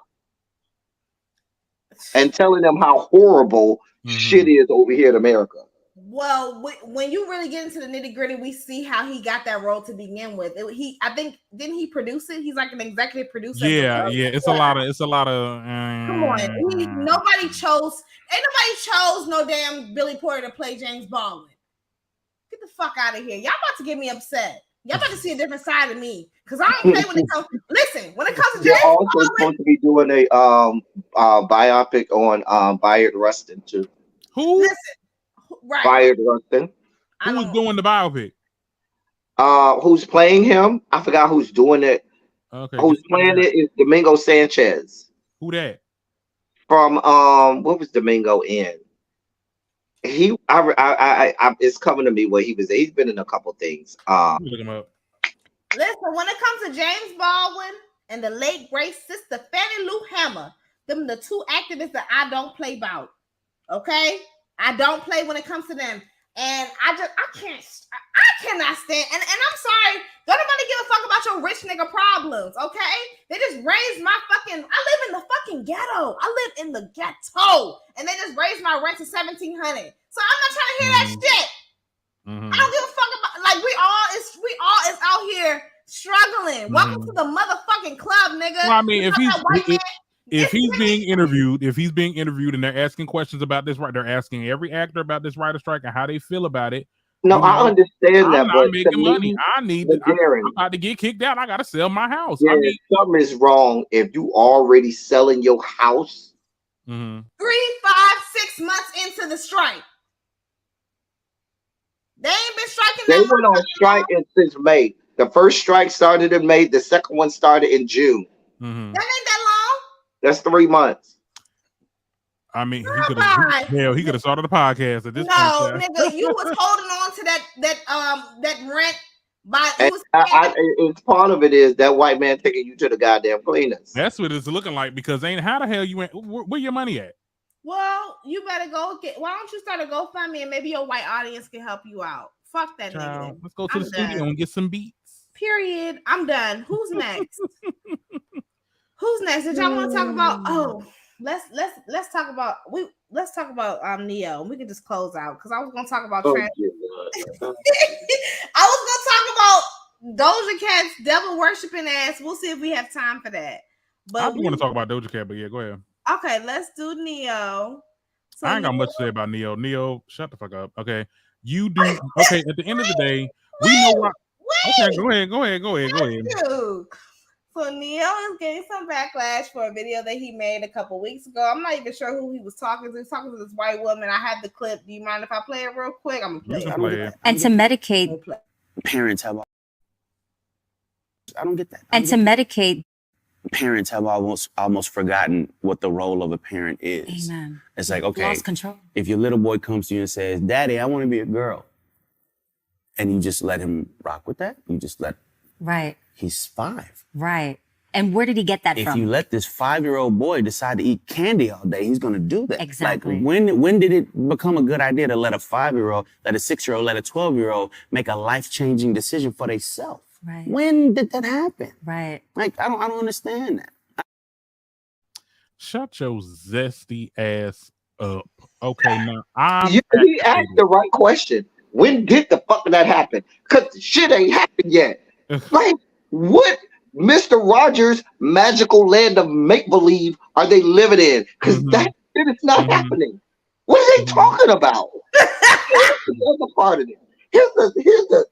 And telling them how horrible shit is over here in America. Well, when you really get into the nitty-gritty, we see how he got that role to begin with. I think, didn't he produce it? He's like an executive producer. Yeah. It's a lot of. Come on, ain't nobody chose no damn Billy Porter to play James Baldwin. Get the fuck out of here. Y'all about to get me upset. Y'all about to see a different side of me because I don't play when it comes. Listen, when it comes to They're James also Baldwin, supposed to be doing a biopic on Bayard Rustin too. Who? listen, right? Bayard Rustin. I Who is don't. doing the biopic? Who's playing him? I forgot who's doing it. Okay. Who's playing it is Domingo Sanchez Who that? from what was Domingo in? It's coming to me where he was. He's been in a couple things. Look him up. Listen, when it comes to James Baldwin and the late great sister Fannie Lou Hammer, them the two activists that I don't play about. Okay, I don't play when it comes to them, and I cannot stand. And I'm sorry, don't nobody give a fuck about your rich nigga problems. Okay, they just raised my fucking. I live in the fucking ghetto. I live in the ghetto, and they just raised my rent to $1,700. So I'm not trying to hear that shit. I don't give a fuck about like we all is out here struggling. Welcome to the motherfucking club, nigga. Well, I mean, if he's being interviewed and they're asking questions about this, right? They're asking every actor about this writer strike and how they feel about it. No, I understand that, but I'm making money. I'm about to get kicked out. I gotta sell my house. Yeah, something is wrong if you already selling your house. 3, 5, 6 months into the strike. They ain't been striking. They went on strike since May. The first strike started in May. The second one started in June. That ain't that long. That's 3 months. I mean, he could have started a podcast at this point. No, nigga, you was holding on to that rent. It's part of it is that white man taking you to the goddamn cleaners. That's what it's looking like because how the hell you went? Where your money at? Well, you better go why don't you start a GoFundMe and maybe your white audience can help you out. Fuck that nigga. Let's go to the studio and get some beats. Period. I'm done. Who's next? Who's next? Did y'all want to talk about? Oh, let's talk about Neyo. We can just close out because I was gonna talk about trans. I was gonna talk about Doja Cat's devil worshiping ass. We'll see if we have time for that. But I do want to talk about Doja Cat, but yeah, go ahead. Okay, let's do Neyo. So I ain't got much to say about Neyo. Neyo, shut the fuck up. Okay, you do. Okay, at the end of the day, we know what. Okay, go ahead. So Neyo is getting some backlash for a video that he made a couple weeks ago. I'm not even sure who he was talking to. He was talking to this white woman. I have the clip. Do you mind if I play it real quick? I'm gonna play it. And to medicate, parents have. I don't get that. And to medicate. Parents have almost forgotten what the role of a parent is. Amen. It's like, okay, lost control. If your little boy comes to you and says, "Daddy, I want to be a girl," and you just let him rock with that, right. He's 5. Right. And where did he get that from? If you let this 5-year-old boy decide to eat candy all day, he's going to do that. Exactly. Like, when did it become a good idea to let a 5-year-old, let a 6-year-old, let a 12-year-old make a life-changing decision for themselves? Right. When did that happen? Right. Like, I don't understand that. Shut your zesty ass up. Okay, now he asked the right question. When did the fuck that happen? Because the shit ain't happened yet. Like, what Mr. Rogers' magical land of make-believe are they living in? Because that shit is not happening. What are they talking about? Here's the other part of it. Here's the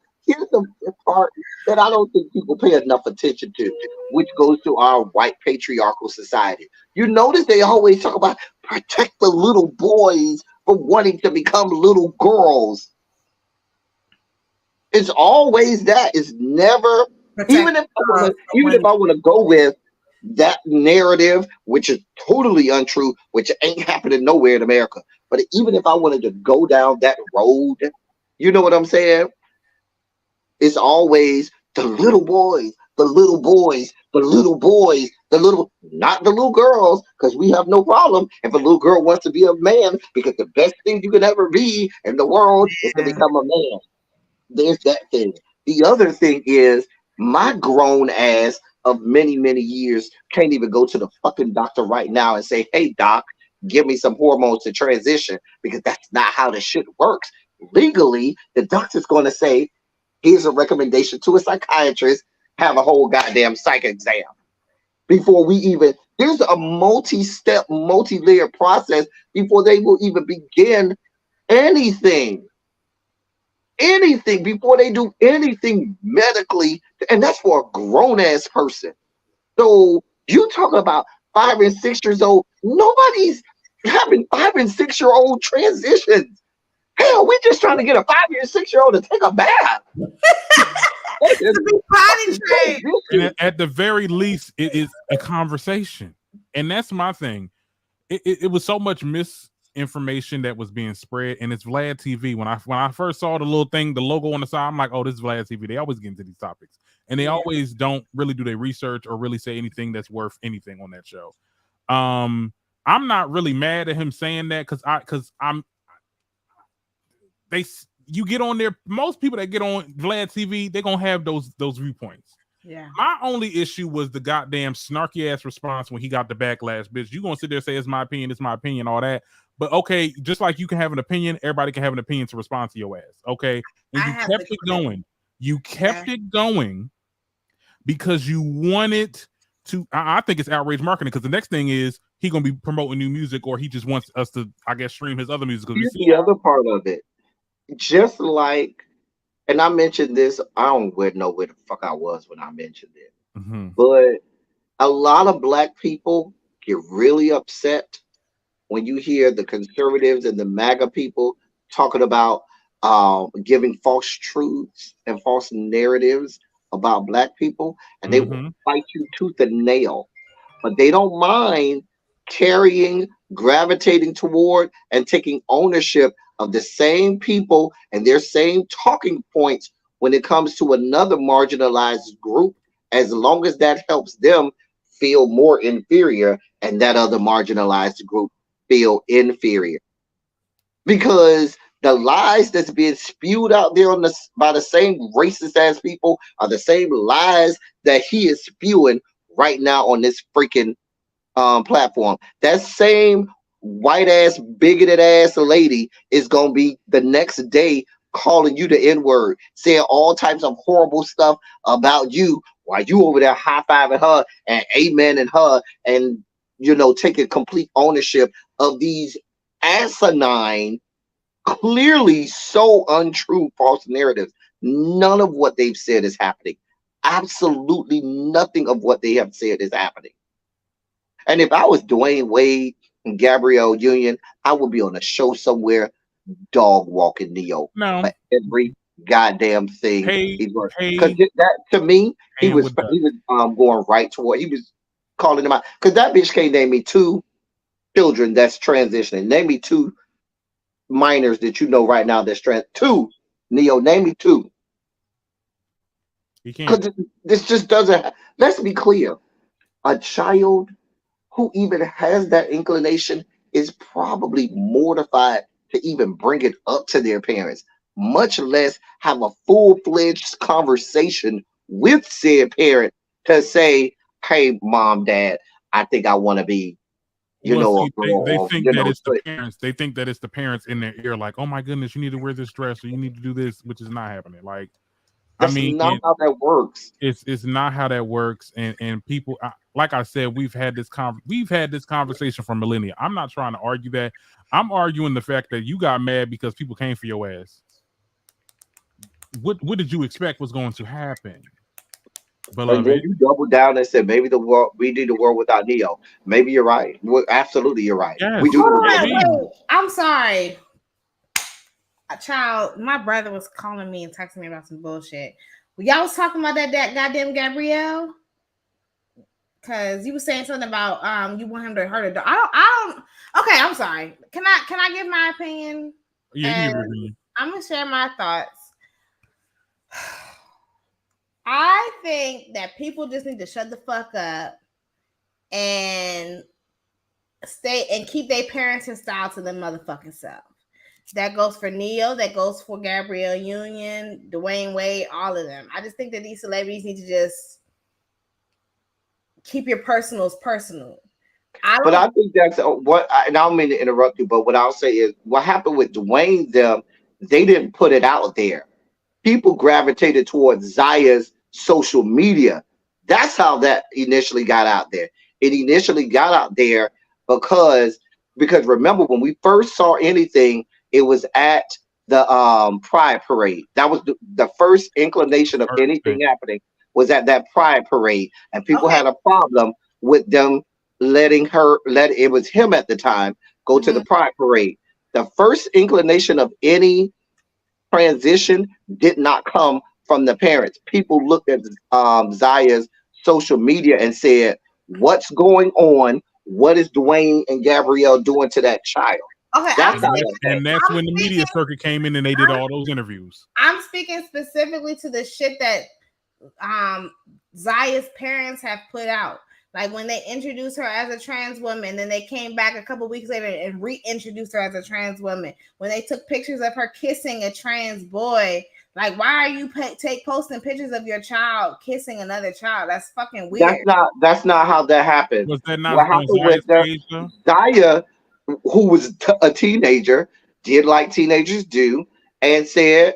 part that I don't think people pay enough attention to, which goes to our white patriarchal society. You notice they always talk about protect the little boys from wanting to become little girls. It's always that. It's never, even if I want to go with that narrative, which is totally untrue, which ain't happening nowhere in America. But even if I wanted to go down that road, you know what I'm saying? It's always the little boys, the little boys, the little boys, not the little girls, because we have no problem if a little girl wants to be a man, because the best thing you can ever be in the world is to become a man. There's that thing. The other thing is my grown ass of many, many years can't even go to the fucking doctor right now and say, "Hey, doc, give me some hormones to transition," because that's not how the shit works. Legally, the doctor's going to say, here's a recommendation to a psychiatrist, have a whole goddamn psych exam before we even, there's a multi-step, multi-layer process before they will even begin anything. anything, before they do anything medically, and that's for a grown ass person. So you talk about 5 and 6 years old. Nobody's having 5 and 6 year old transitions. Hell, we're just trying to get a 5 and 6 year old to take a bath. To be potty trained. And at the very least, it is a conversation, and that's my thing. It was so much misinformation that was being spread, and it's Vlad TV. When I first saw the little thing, the logo on the side, I'm like, oh, this is Vlad TV. They always get into these topics, and they always don't really do their research or really say anything that's worth anything on that show. I'm not really mad at him saying that because you get on there. Most people that get on Vlad TV, they're gonna have those viewpoints. Yeah. My only issue was the goddamn snarky ass response when he got the backlash. Bitch, you gonna sit there and say it's my opinion, all that. But okay, just like you can have an opinion, everybody can have an opinion to respond to your ass. Okay, and you kept it going. You kept it going because you wanted to. I think it's outrage marketing, because the next thing is he gonna be promoting new music, or he just wants us to, I guess, stream his other music. Here's the other part of it. Just like, and I mentioned this, I don't know where the fuck I was when I mentioned it, but a lot of black people get really upset when you hear the conservatives and the MAGA people talking about giving false truths and false narratives about black people, and they will fight you tooth and nail, but they don't mind gravitating toward and taking ownership of the same people and their same talking points when it comes to another marginalized group, as long as that helps them feel more inferior and that other marginalized group feel inferior. Because the lies that's being spewed out there by the same racist ass people are the same lies that he is spewing right now on this freaking platform. That same white ass, bigoted ass lady is gonna be the next day calling you the N-word, saying all types of horrible stuff about you, while you over there high-fiving her and amening her, and taking complete ownership of these asinine, clearly so untrue false narratives. None of what they've said is happening. Absolutely nothing of what they have said is happening. And if I was Dwayne Wade and Gabrielle Union, I would be on a show somewhere, dog walking Neyo for every goddamn thing. Because that, to me, he was going right toward. He was calling them out, because that bitch can't name me 2 children that's transitioning. Name me 2 minors that you know right now that's 2. Neyo, name me 2. Because this just doesn't. Let's be clear. A child who even has that inclination is probably mortified to even bring it up to their parents, much less have a full-fledged conversation with said parent to say, hey, mom, dad, I think I want to be, they think that it's the parents. They think that it's the parents in their ear, like, oh my goodness, you need to wear this dress, or you need to do this, which is not happening. Like, that's not how that works. It's not how that works. And people, like I said, we've had this conversation for millennia. I'm not trying to argue that. I'm arguing the fact that you got mad because people came for your ass. What did you expect was going to happen? But then you doubled down and said, maybe we need a world without Neyo. Maybe you're right. Well, absolutely, you're right. Yes. We do. Wait, I'm sorry. A child, my brother was calling me and texting me about some bullshit. Well, y'all was talking about that goddamn Gabrielle, because you was saying something about you want him to hurt a dog. I don't. Okay, I'm sorry. Can I give my opinion? Yeah, I'm gonna share my thoughts. I think that people just need to shut the fuck up and stay and keep their parenting style to their motherfucking self. That goes for Neyo. That goes for Gabrielle Union, Dwayne Wade, all of them. I just think that these celebrities need to just keep your personals personal. But I think that's what, and I don't mean to interrupt you, but what I'll say is what happened with Dwayne, they didn't put it out there. People gravitated towards Zaya's social media. That's how that initially got out there. It initially got out there because remember, when we first saw anything, it was at the pride parade. That was the first inclination of anything happening was at that pride parade, and people had a problem with them let it was him at the time go to the pride parade. The first inclination of any transition did not come from the parents. People looked at Zaya's social media and said, "What's going on? What is Dwayne and Gabrielle doing to that child?" Okay, That's how and that's when the media circuit came in and they did all those interviews. I'm speaking specifically to the shit that Zaya's parents have put out. Like when they introduced her as a trans woman, then they came back a couple weeks later and reintroduced her as a trans woman. When they took pictures of her kissing a trans boy, like why are you posting pictures of your child kissing another child? That's fucking weird. That's not how that happened. Was that not what happened with Zaya, who was a teenager, did like teenagers do, and said,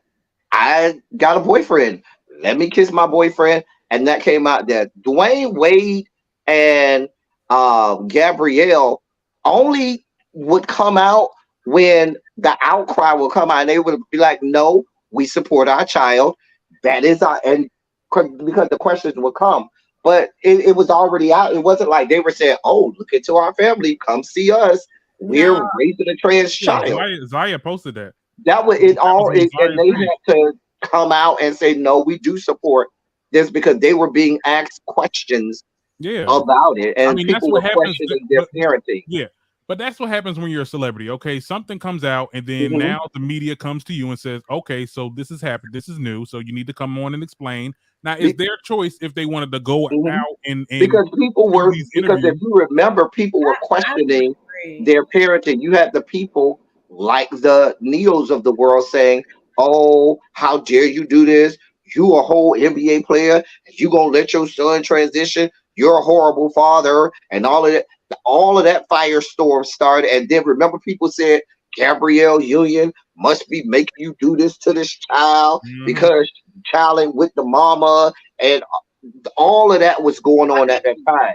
"I got a boyfriend. Let me kiss my boyfriend." And that came out that Dwayne Wade and Gabrielle only would come out when the outcry will come out, and they would be like, "No, we support our child. That is our," and because the questions would come, but it was already out. It wasn't like they were saying, "Oh, look into our family, come see us. We're raising a trans child." Zaya posted that. That was it all, and they had to come out and say, "No, we do support this," because they were being asked questions about it, and people were questioning their parenting. Yeah, but that's what happens when you're a celebrity. Okay, something comes out, and then now the media comes to you and says, "Okay, so this has happened. This is new. So you need to come on and explain." Now, it's their choice if they wanted to go out and because people were because if you remember, people were questioning their parenting. You had the people like the Neos of the world saying, "Oh, how dare you do this? You a whole NBA player, you gonna let your son transition? You're a horrible father," and all of that. All of that firestorm started, and then remember, people said Gabrielle Union must be making you do this to this child because childing with the mama, and all of that was going on at that time.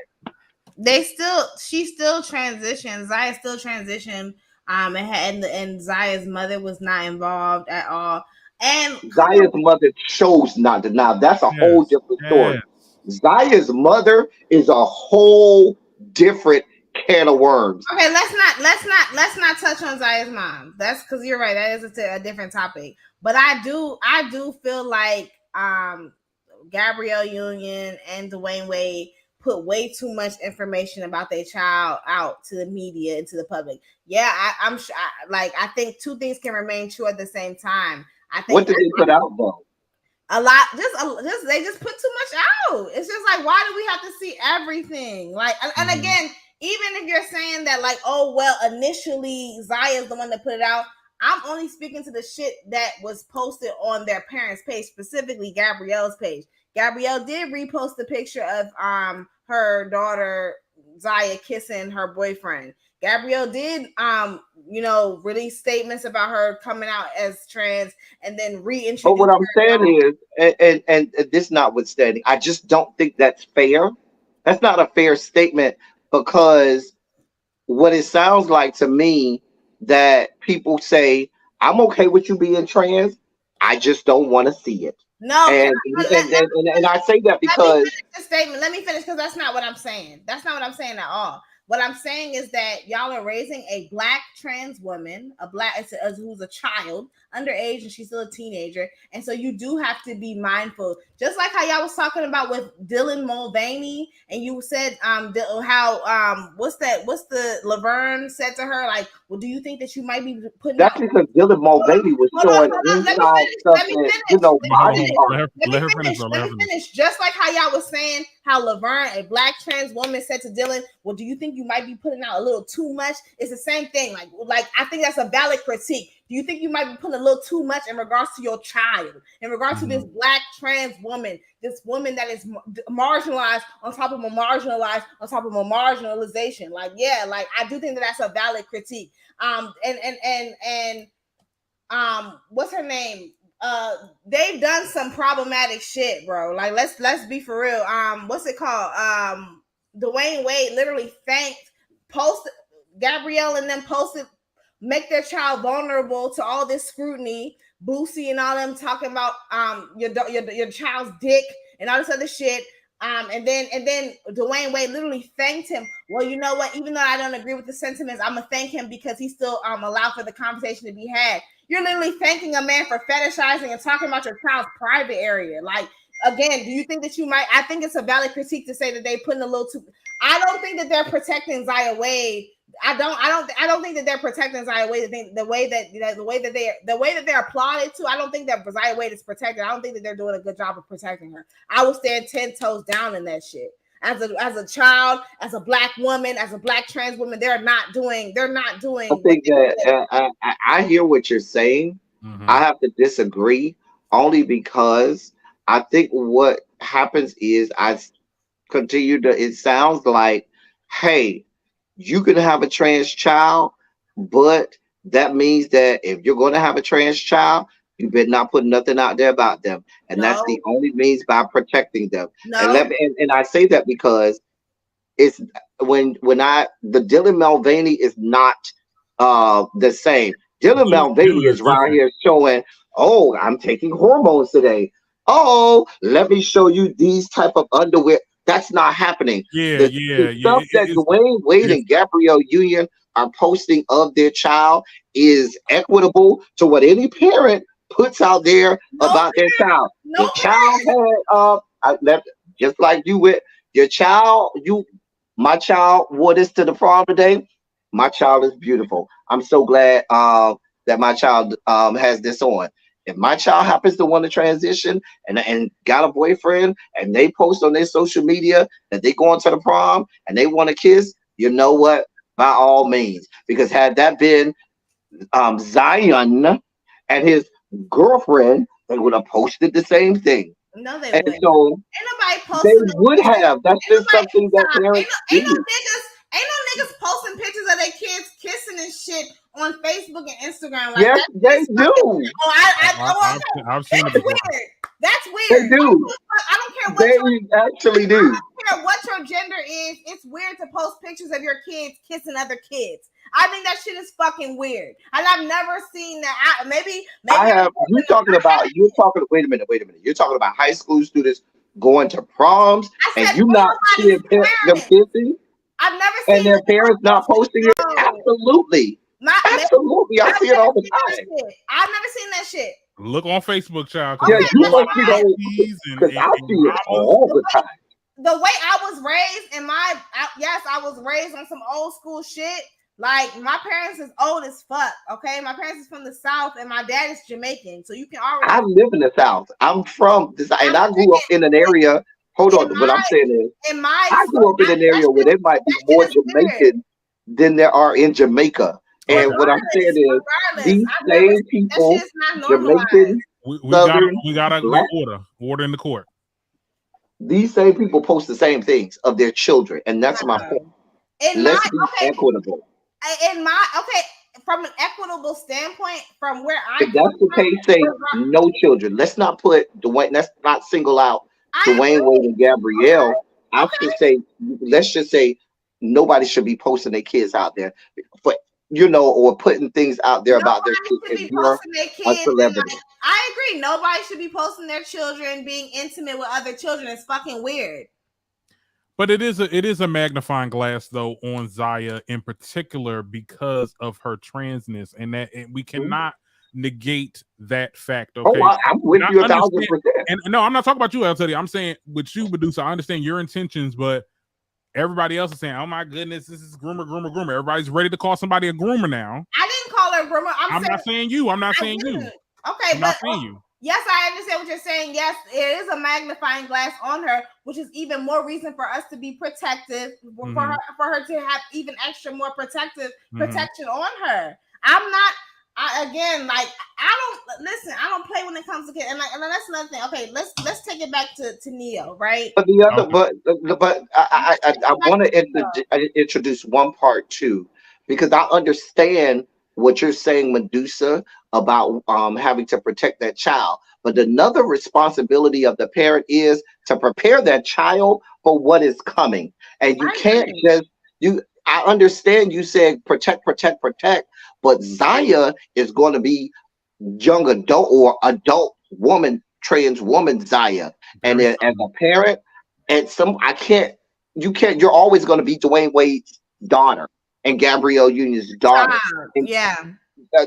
She still transitioned. Zaya still transitioned. And Zaya's mother was not involved at all. And Zaya's mother chose not to. Now that's a whole different story. Zaya's mother is a whole different can of worms. Okay, let's not touch on Zaya's mom. That's because you're right. That is a different topic. But I do feel like Gabrielle Union and Dwayne Wade put way too much information about their child out to the media and to the public. Yeah, I think two things can remain true at the same time. I think what did they put out though? A lot, they just put too much out. It's just like, why do we have to see everything? Like, and again, even if you're saying that, like, oh well, initially Zaya's the one that put it out. I'm only speaking to the shit that was posted on their parents' page, specifically Gabrielle's page. Gabrielle did repost the picture of her daughter Zaya kissing her boyfriend. Gabrielle did release statements about her coming out as trans and then reintroduce. But what I'm saying is, and this notwithstanding, I just don't think that's fair. That's not a fair statement, because what it sounds like to me that people say, "I'm okay with you being trans. I just don't want to see it." No, and I say that because let me finish because that's not what I'm saying. That's not what I'm saying at all. What I'm saying is that y'all are raising a black trans woman, who's a child, underage, and she's still a teenager, and so you do have to be mindful. Just like how y'all was talking about with Dylan Mulvaney, and you said how what's the Laverne said to her, like, well, do you think that you might be putting? That's because Dylan Mulvaney was showing inside stuff that body parts. Let me finish. Just like how y'all was saying how Laverne, a black trans woman, said to Dylan, well, do you think you might be putting out a little too much? It's the same thing. Like I think that's a valid critique. Do you think you might be putting a little too much in regards to your child, in regards to this black trans woman, this woman that is marginalized on top of a marginalized on top of a marginalization? Like, yeah, like I do think that that's a valid critique. What's her name? They've done some problematic shit, bro. Like, let's be for real. What's it called? Dwayne Wade literally posted Gabrielle and them posted make their child vulnerable to all this scrutiny. Boosie and all them talking about your child's dick and all this other shit. And then Dwayne Wade literally thanked him. Well, you know what? Even though I don't agree with the sentiments, I'm gonna thank him because he still allowed for the conversation to be had. You're literally thanking a man for fetishizing and talking about your child's private area. Like, again, do you think that you might? I think it's a valid critique to say that they putting a little too. I don't think that they're protecting Zaya Wade. I don't think that they're protecting Zaya Wade. The way that they're applauded to, I don't think that Zaya Wade is protected. I don't think that they're doing a good job of protecting her. I would stand 10 toes down in that shit. As a child, as a black woman, as a black trans woman, they're not doing. I think that I hear what you're saying. Mm-hmm. I have to disagree only because I think what happens is it sounds like, hey, you can have a trans child, but that means that if you're going to have a trans child, you better not put nothing out there about them. And that's the only means by protecting them. No. And I say that because it's the Dylan Mulvaney is not the same. Dylan Mulvaney is right here showing, oh, I'm taking hormones today. Oh, let me show you these type of underwear. That's not happening. The stuff that Dwayne Wade and Gabrielle Union are posting of their child is equitable to what any parent puts out there about their child. The child had just like you with your child. My child wore this to the prom today. My child is beautiful. I'm so glad that my child has this on. If my child happens to want to transition and got a boyfriend and they post on their social media that they going to the prom and they want to kiss, you know what? By all means, because had that been Zion and his girlfriend, they would have posted the same thing. No, they wouldn't. So ain't nobody posting. They would have. That's just something that parents do. Ain't no niggas posting pictures of their kids kissing and shit on Facebook and Instagram. Like, yes, they do. I've seen it before. Weird. That's weird. They do. I don't care what they actually do. I don't care what your gender is. It's weird to post pictures of your kids kissing other kids. I think that shit is fucking weird. And I've never seen that. Maybe I have. You're talking about. Wait a minute. You're talking about high school students going to proms, and you not seeing them kissing. I've never seen. And their parents not posting it. Absolutely. Absolutely. I see it all the time. I've never seen that shit. Look on Facebook, child. Yeah, you must be those because I see it all the time. The way I was raised I was raised on some old school shit. Like, my parents is old as fuck, okay? My parents is from the South, and my dad is Jamaican, so you can already... I live in the South. I'm from this, and I grew up in an area... Hold on, what I'm saying is, I grew up in an area where there might be more Jamaican than there are in Jamaica. And what I'm saying is, these same people, Jamaican, we gotta order in the court. These same people post the same things of their children, and that's my point. Let's be equitable. From an equitable standpoint, from where I if that's the case, say no children. Let's not put Dwayne. Let's not single out Dwayne Wade and Gabrielle. Let's just say nobody should be posting their kids out there, or putting things out there about their kids. If you're a celebrity, I agree. Nobody should be posting their children being intimate with other children. It's fucking weird. But it is a magnifying glass though on Zaya in particular because of her transness, and we cannot negate that fact. Okay, I'm with you 1,000%. And no, I'm not talking about you, Azealia. I'm saying with you, Medusa. I understand your intentions, but everybody else is saying, "Oh my goodness, this is groomer." Everybody's ready to call somebody a groomer now. I didn't call her groomer. I'm not saying you. I'm not saying you. Okay, I'm not saying you. Yes, I understand what you're saying. Yes, it is a magnifying glass on her, which is even more reason for us to be protective, for her to have even extra more protection on her. I don't play when it comes to kids. And that's another thing. Okay, let's take it back to Neyo, right? But I want to introduce one part too, because I understand what you're saying, Medusa, about having to protect that child. But another responsibility of the parent is to prepare that child for what is coming. And you can't just I understand you saying protect, but Zaya is going to be young adult or adult woman, trans woman Zaya. And Very then as soon. a parent, and some I can't, you can't, you're always going to be Dwayne Wade's daughter and Gabrielle Union's daughter. Child. And Yeah.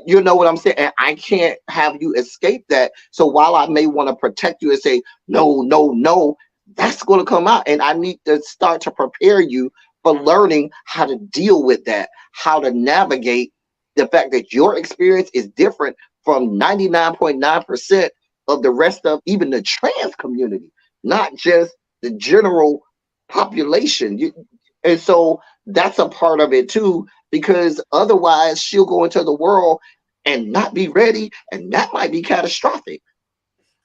you know what I'm saying? And I can't have you escape that. So while I may want to protect you and say, no, no, no, that's going to come out. And I need to start to prepare you for learning how to deal with that, how to navigate the fact that your experience is different from 99.9% of the rest of even the trans community, not just the general population. And so that's a part of it too, because otherwise she'll go into the world and not be ready, and that might be catastrophic.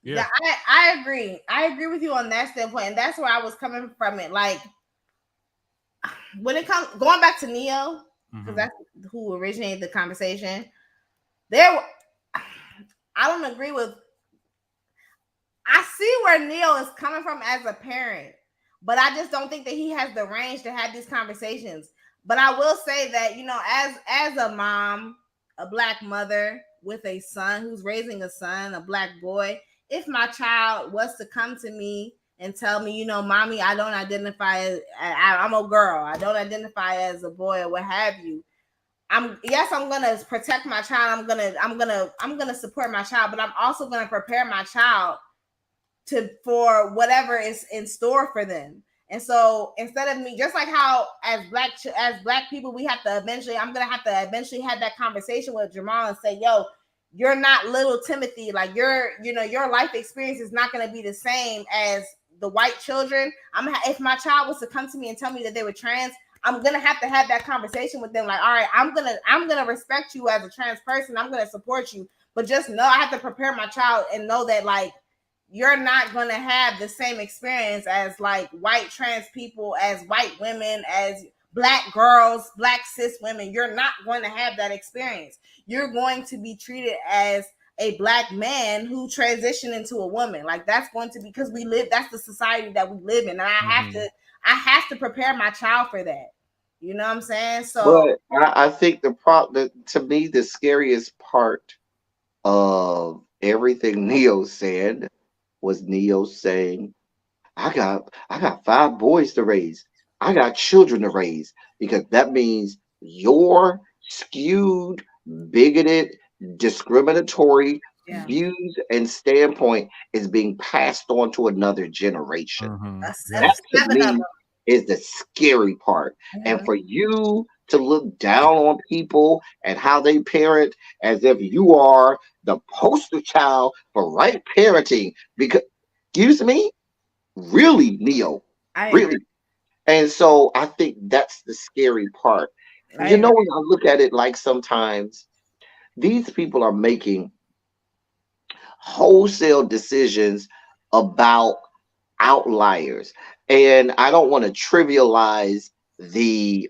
Yeah. I agree. I agree with you on that standpoint, and that's where I was coming from. It like when it comes going back to Neyo, because that's who originated the conversation. There, I don't agree with. I see where Neyo is coming from as a parent, but I just don't think that he has the range to have these conversations. But I will say that, you know, as a mom, a black mother with a son who's raising a son, a black boy, if my child was to come to me and tell me, you know, mommy, I don't identify as I'm a girl, I don't identify as a boy or what have you. I'm gonna protect my child. I'm gonna support my child, but I'm also gonna prepare my child for whatever is in store for them. And so instead of me, just like how as black people, we have to eventually, I'm gonna have to eventually have that conversation with Jamal and say, yo, you're not little Timothy. Like your life experience is not gonna be the same as the white children. If my child was to come to me and tell me that they were trans, I'm gonna have to have that conversation with them. Like, all right, I'm gonna respect you as a trans person. I'm gonna support you, but just know I have to prepare my child and know that like you're not going to have the same experience as like white trans people, as white women, as black girls, black cis women. You're not going to have that experience. You're going to be treated as a black man who transitioned into a woman. Like that's going to be, because that's the society that we live in. And I have to prepare my child for that. You know what I'm saying? So But I think to me, the scariest part of everything Neo said was Neo saying, I got 5 boys to raise. I got children to raise, because that means your skewed, bigoted, discriminatory views and standpoint is being passed on to another generation. That to me is the scary part. And for you to look down on people and how they parent as if you are the poster child for right parenting, because excuse me, really, Neo, really. And so I think that's the scary part. You know, when I look at it, like sometimes these people are making wholesale decisions about outliers, and I don't want to trivialize the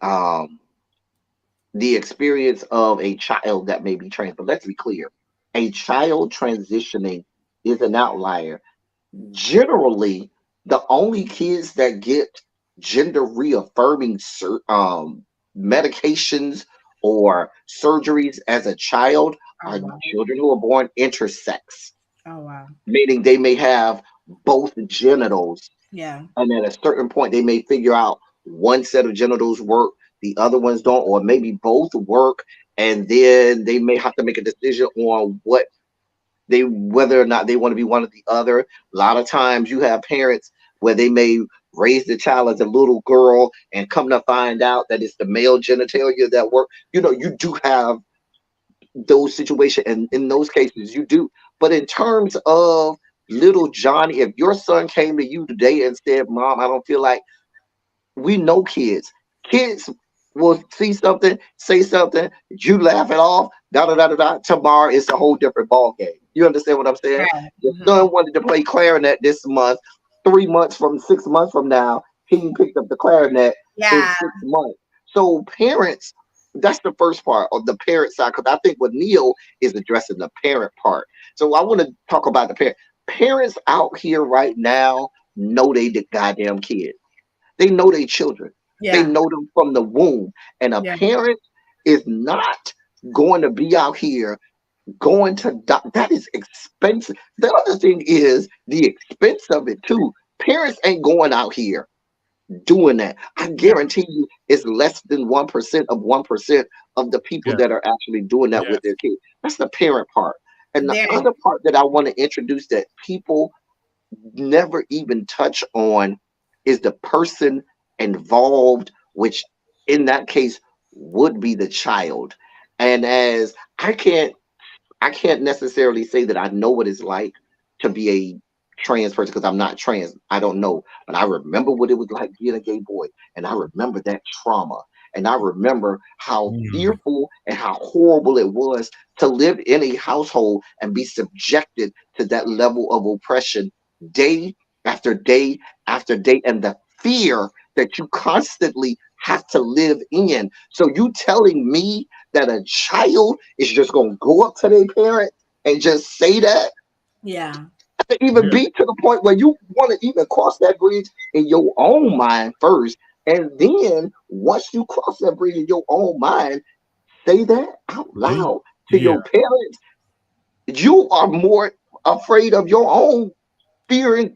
experience of a child that may be trans, but let's be clear, a child transitioning is an outlier. Generally, the only kids that get gender reaffirming medications or surgeries as a child are children who are born intersex. Oh wow. Meaning they may have both genitals, Yeah. and at a certain point they may figure out one set of genitals work, the other ones don't, or maybe both work, and then they may have to make a decision on whether or not they want to be one or the other. A lot of times you have parents where they may raise the child as a little girl and come to find out that it's the male genitalia that work. You know, you do have those situations, and in those cases you do. But in terms of little Johnny, if your son came to you today and said, Mom, I don't feel like, we know kids will see something, say something, you laugh it off, da da da da da. Tomorrow it's a whole different ball game. You understand what I'm saying? Right. Your son wanted to play clarinet this month. 6 months from now, he picked up the clarinet in 6 months. So parents, that's the first part of the parent side, because I think what Neil is addressing the parent part. So I want to talk about the parent. Parents out here right now know they the goddamn kids. They know their children. They know them from the womb. And a parent is not going to be out here going to that is expensive. The other thing is the expense of it too. Parents ain't going out here doing that. I Yeah. guarantee you it's less than 1% of the people Yeah. that are actually doing that Yeah. with their kids. That's the parent part. And the Very. other part that I want to introduce that people never even touch on is the person involved, which in that case would be the child. And as I can't necessarily say that I know what it's like to be a trans person because I'm not trans. I don't know. But I remember what it was like being a gay boy. And I remember that trauma. And I remember how Mm. fearful and how horrible it was to live in a household and be subjected to that level of oppression day after day after day. And the fear that you constantly have to live in. So you telling me that a child is just gonna go up to their parent and just say that, Yeah. to even Yeah. be to the point where you want to even cross that bridge in your own mind first, and then once you cross that bridge in your own mind, say that out They, loud to yeah. your parents. You are more afraid of your own fear and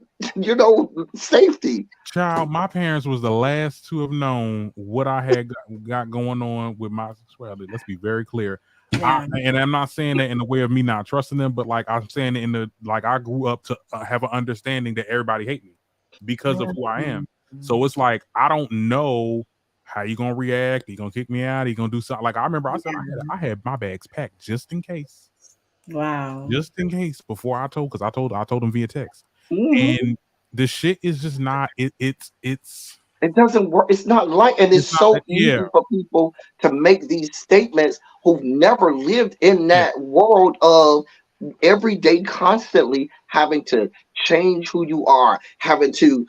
safety. Child, my parents was the last to have known what I had got going on with my sexuality. Let's be very clear. Yeah. And I'm not saying that in the way of me not trusting them, but like I'm saying it in the like I grew up to have an understanding that everybody hate me because of who I am. So it's like I don't know how you gonna react. You gonna kick me out? You gonna do something? Like I remember, I said I had my bags packed just in case, Wow. before I told them via text, Mhm. and the shit is just not. It's It doesn't work. It's not like, and it's it's not so that. Yeah, easy for people to make these statements who've never lived in yeah. that world of every day constantly having to change who you are, having to,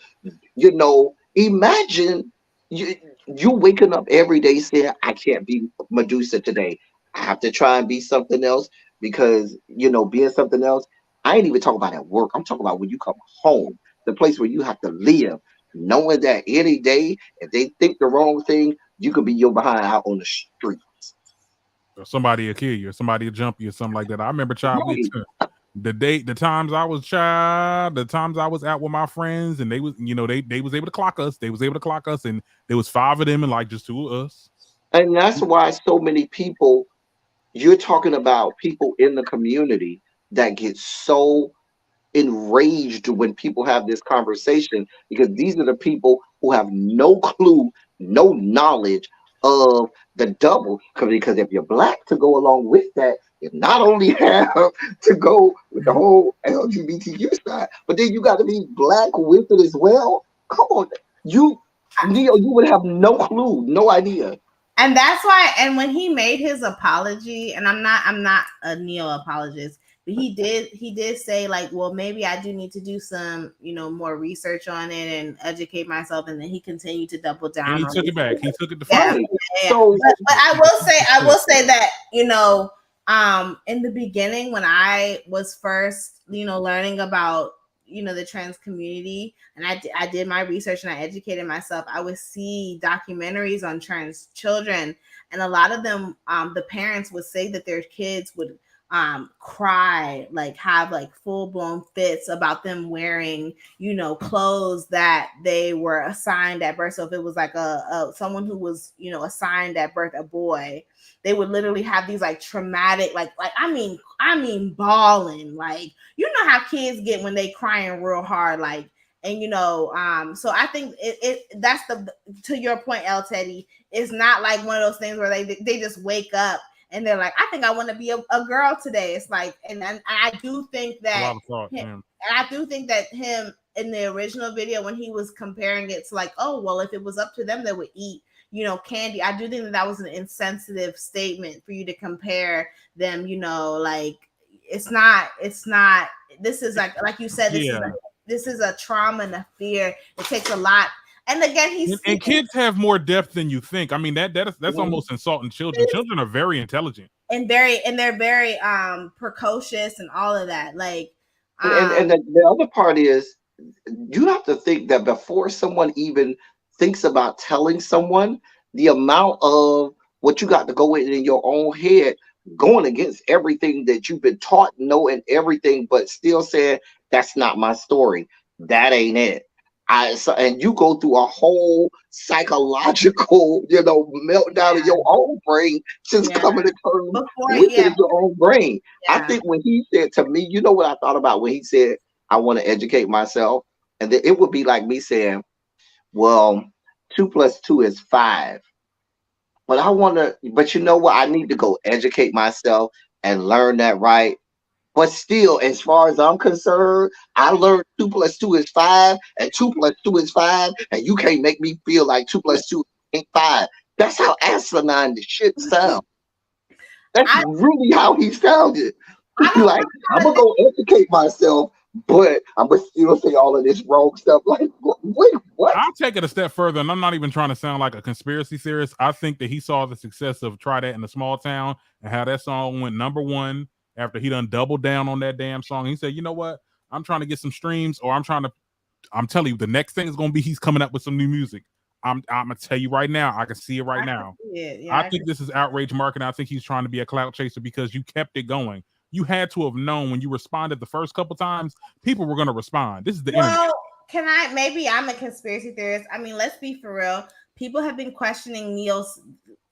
imagine you you waking up every day saying, I can't be Medusa today. I have to try and be something else because, being something else, I ain't even talking about at work. I'm talking about when you come home, the place where you have to live, knowing that any day, if they think the wrong thing, you could be your behind out on the street. Or somebody will kill you, or somebody will jump you, or something like that. I remember, child, Right. the times I was child, the times I was out with my friends, and they was, they was able to clock us. They was able to clock us, and there was 5 of them, and like just 2 of us. And that's why so many people, you're talking about people in the community that get so enraged when people have this conversation because these are the people who have no clue, no knowledge of the double. Because if you're black to go along with that, you not only have to go with the whole LGBTQ side, but then you got to be black with it as well. Come on, Neo, you would have no clue, no idea. And that's why, and when he made his apology, and I'm not a neo apologist, but he did say like, well, maybe I do need to do some, more research on it and educate myself, and then he continued to double And down he on took it. it back. He took it the Yeah, first. Right. yeah. So But I will say that, in the beginning when I was first, learning about, the trans community, and I did my research and I educated myself, I would see documentaries on trans children, and a lot of them, the parents would say that their kids would cry, like have like full-blown fits about them wearing, clothes that they were assigned at birth. So if it was like a someone who was, assigned at birth a boy, they would literally have these like traumatic, like I mean bawling, like, how kids get when they crying real hard, like, and so I think that's to your point, El Teddy, it's not like one of those things where they just wake up and they're like, I think I want to be a girl today. It's like, and I do think A that lot of thought. him, Yeah. and I do think that him in the original video when he was comparing it to like, oh well, if it was up to them, they would eat, candy. I do think that was an insensitive statement for you to compare them. Like it's not. This is like you said. Yeah. This is a trauma and a fear. It takes a lot. And again, And kids have more depth than you think. I mean, that's almost insulting children. Children are very intelligent. and they're very precocious and all of that. Like and the other part is you have to think that before someone even thinks about telling someone, the amount of what you got to go in your own head going against everything that you've been taught, know, and everything, but still saying that's not my story. That ain't it. And you go through a whole psychological, meltdown in your own brain, just Yeah. coming to terms Before, with it yeah, in your own brain. I yeah. think when he said to me, you know what I thought about when he said, I want to educate myself, and then it would be like me saying, well, 2 + 2 is 5. But you know what? I need to go educate myself and learn that right. But still, as far as I'm concerned, I learned 2 + 2 is 5, and 2 + 2 is 5, and you can't make me feel like 2 + 2 ain't 5. That's how asinine the shit sounds. That's I really how he sounded. I don't Like, know I'm how to gonna go educate myself, but I'm gonna still say all of this wrong stuff. Like, wait, what? I'll take it a step further, and I'm not even trying to sound like a conspiracy theorist. I think that he saw the success of Try That in a Small Town and how that song went #1 after he done doubled down on that damn song. He said, you know what? I'm trying to get some streams, or I'm telling you, the next thing is going to be he's coming up with some new music. I'm going to tell you right now. I can see it right now. Yeah, I think this is outrage marketing. I think he's trying to be a clout chaser because you kept it going. You had to have known when you responded the first couple times, people were going to respond. This is the internet. Well, maybe I'm a conspiracy theorist. I mean, let's be for real. People have been questioning Neo's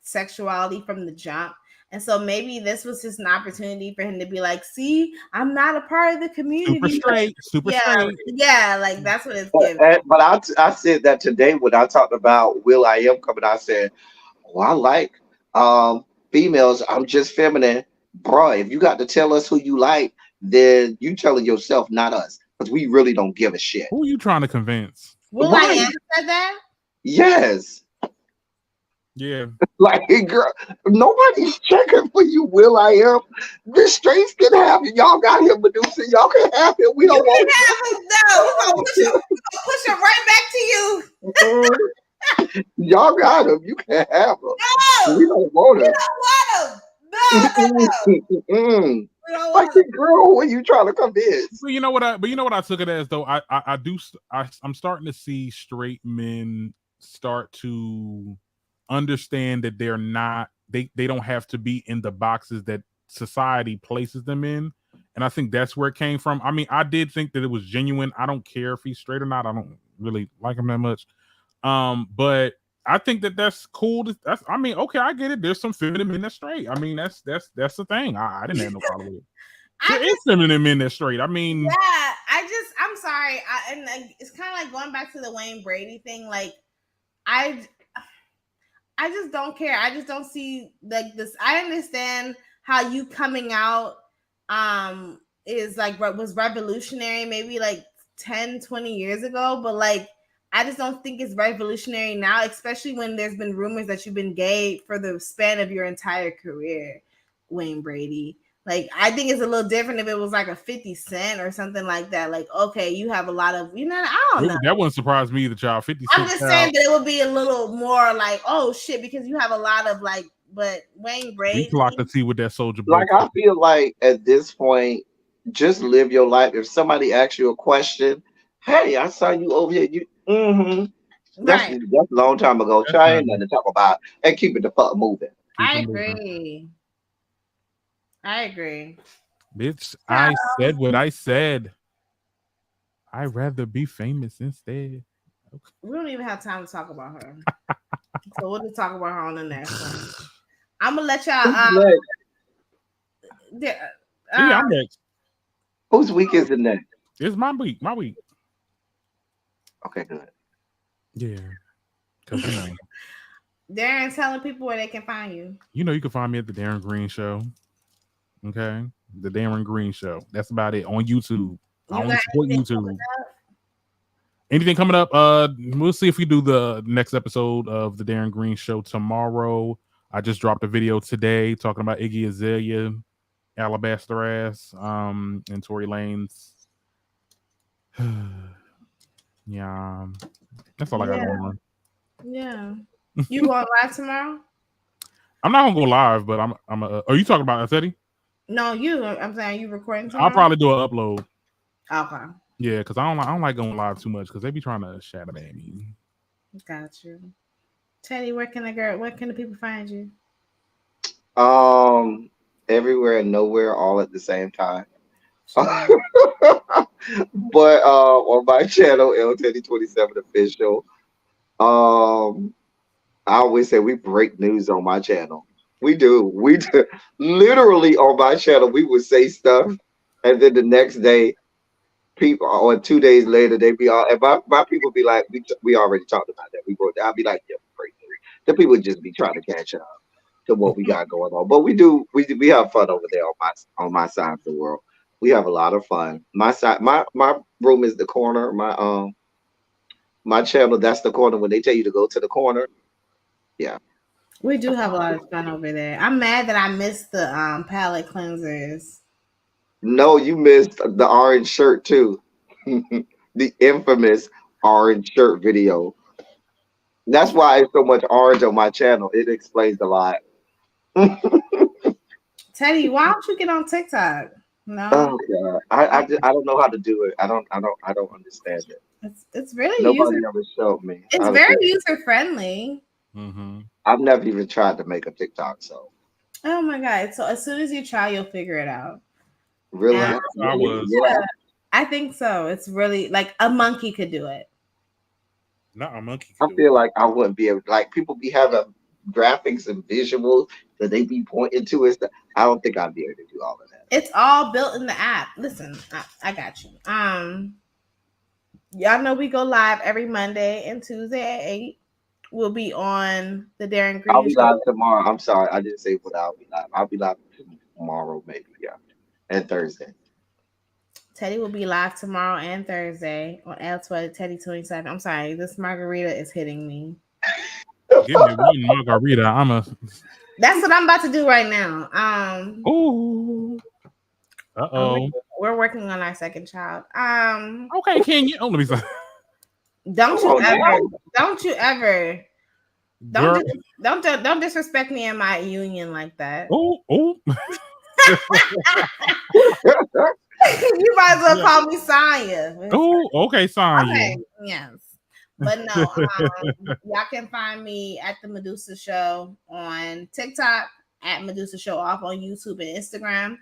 sexuality from the jump. And so maybe this was just an opportunity for him to be like, see, I'm not a part of the community. Super straight. Yeah, like that's what it's But, giving. but I said that today when I talked about Will I Am coming. I said, oh, I like females. I'm just feminine, bruh. If you got to tell us who you like, then you telling yourself, not us, because we really don't give a shit. Who are you trying to convince? Will I Right? Am said that? Yes. Yeah. Like, girl, nobody's checking for you, Will I Am. The straights can have it. Y'all got him, Medusa. Y'all can have it. We You don't can want have him. No, we're gonna push him right back to you. it. Y'all got him. You can have him. No, We don't want we him. don't want him. No. We don't Like, want him. girl, who are you trying to convince? But you know what I took it as though. I'm starting to see straight men start to understand that they don't have to be in the boxes that society places them in. And I think that's where it came from. I mean, I did think that it was genuine. I don't care if he's straight or not. I don't really like him that much. But I think that's cool. I mean, okay, I get it. There's some feminine men that's straight. I mean, that's the thing. I didn't have no problem with it. There is feminine men that's straight. I mean, yeah, I'm sorry. It's kind of like going back to the Wayne Brady thing. Like, I just don't care. I just don't see like this. I understand how you coming out is like was revolutionary maybe like 10, 20 years ago, but like I just don't think it's revolutionary now, especially when there's been rumors that you've been gay for the span of your entire career, Wayne Brady. Like, I think it's a little different if it was like a 50 Cent or something like that. Like, okay, you have a lot of, I don't know. that wouldn't surprise me either, child. 50 I'm Cent. just saying that it would be a little more like, oh shit, because you have a lot of like, but Wayne Brady. We clocked the T with that Soldier Boy. Like, I feel like at this point, just live your life. If somebody asks you a question, hey, I saw you over here. That's Right. a long time ago. Try ain't nothing to talk about, and keep it the fuck moving. I agree. Bitch, I said what I said. I'd rather be famous instead. Okay. We don't even have time to talk about her. So we'll just talk about her on the next one. I'm gonna let y'all I'm next. Whose week is it next? It's my week. Okay, good. Yeah. Because Darren, telling people where they can find you. You can find me at the Darren Green Show. Okay. The Darren Green Show. That's about it on YouTube. I only support YouTube. Anything coming up? We'll see if we do the next episode of the Darren Green Show tomorrow. I just dropped a video today talking about Iggy Azealia, Alabaster Ass, and Tory Lanez. Yeah, that's all I got going on. Yeah, you going live tomorrow? I'm not gonna go live, but I'm. Are you talking about Azealia? No, you. I'm saying you recording tomorrow. I'll probably do an upload. Okay. Yeah, because I don't like going live too much because they be trying to shadow ban me. Got you. Teddy, where can the people find you? everywhere and nowhere all at the same time. Sure. But on my channel, L1027 official, um, I always say we break news on my channel. We do. We do. Literally on my channel, we would say stuff, and then the next day, people, or 2 days later, they be all, and my people be like, we already talked about that. We wrote that. I'll be like, yeah, break news. The people just be trying to catch up to what we got going on. But we have fun over there on my side of the world. We have a lot of fun. My side, my room is the corner. My channel, that's the corner. When they tell you to go to the corner, yeah. We do have a lot of fun over there. I'm mad that I missed the palette cleansers. No, you missed the orange shirt too. The infamous orange shirt video. That's why it's so much orange on my channel. It explains a lot. Teddy, why don't you get on TikTok? No, Oh God, I don't know how to do it. I don't understand it. it's really Nobody ever showed me it's how to very do it. user friendly. Mm-hmm. I've never even tried to make a TikTok. So Oh my god! So as soon as you try, you'll figure it out. really, And Yeah, I was. yeah. I think so. It's really like a monkey could do it. Not a monkey I could do feel it. like I wouldn't be able. Like people be having graphics and visuals that they be pointing to and stuff. I don't think I'd be able to do all of that. It's all built in the app. Listen, I got you. Y'all know we go live every Monday and Tuesday at 8. We'll be on the Darren I'll Green be Show. live tomorrow. I'm sorry, I didn't say what I'll be live. I'll be live tomorrow, maybe, yeah, and Thursday. Teddy will be live tomorrow and Thursday on L12 Teddy 27. I'm sorry, this margarita is hitting me. Give me one margarita. I'm a. That's what I'm about to do right now. Ooh. Uh-oh. We're working on our second child. Okay, can you? Oh, let me say. Don't Come you on ever, now. don't you ever, Girl. don't disrespect me in my union like that. Oh, oh. You might as well call me Sonya. Oh, okay, Sonya. Okay, yes. But no, y'all can find me at the Medusa Show on TikTok, at Medusa Show Off on YouTube and Instagram.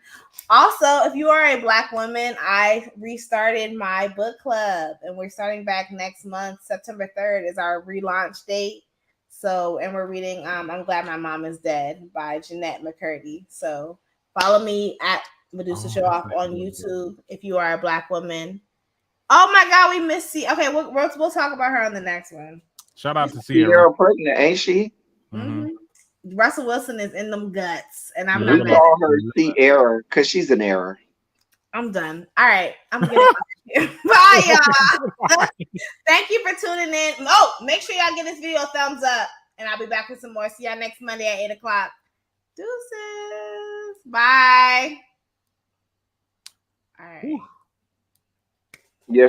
Also, if you are a Black woman, I restarted my book club, and we're starting back next month. September 3rd is our relaunch date. So, and we're reading I'm Glad My Mom Is Dead by Jeanette McCurdy. So follow me at Medusa Show Off on YouTube if you are a Black woman. Oh my God, we missed C. Okay, we'll talk about her on the next one. Shout out to Sierra. Sierra pregnant, ain't she? Mm-hmm. Russell Wilson is in them guts, and I'm We not mad. call her Sierra because she's an error. I'm done. All right, I'm getting out of here. Bye, y'all. Thank you for tuning in. Oh, make sure y'all give this video a thumbs up, and I'll be back with some more. See y'all next Monday at 8:00. Deuces. Bye. All right. Yes.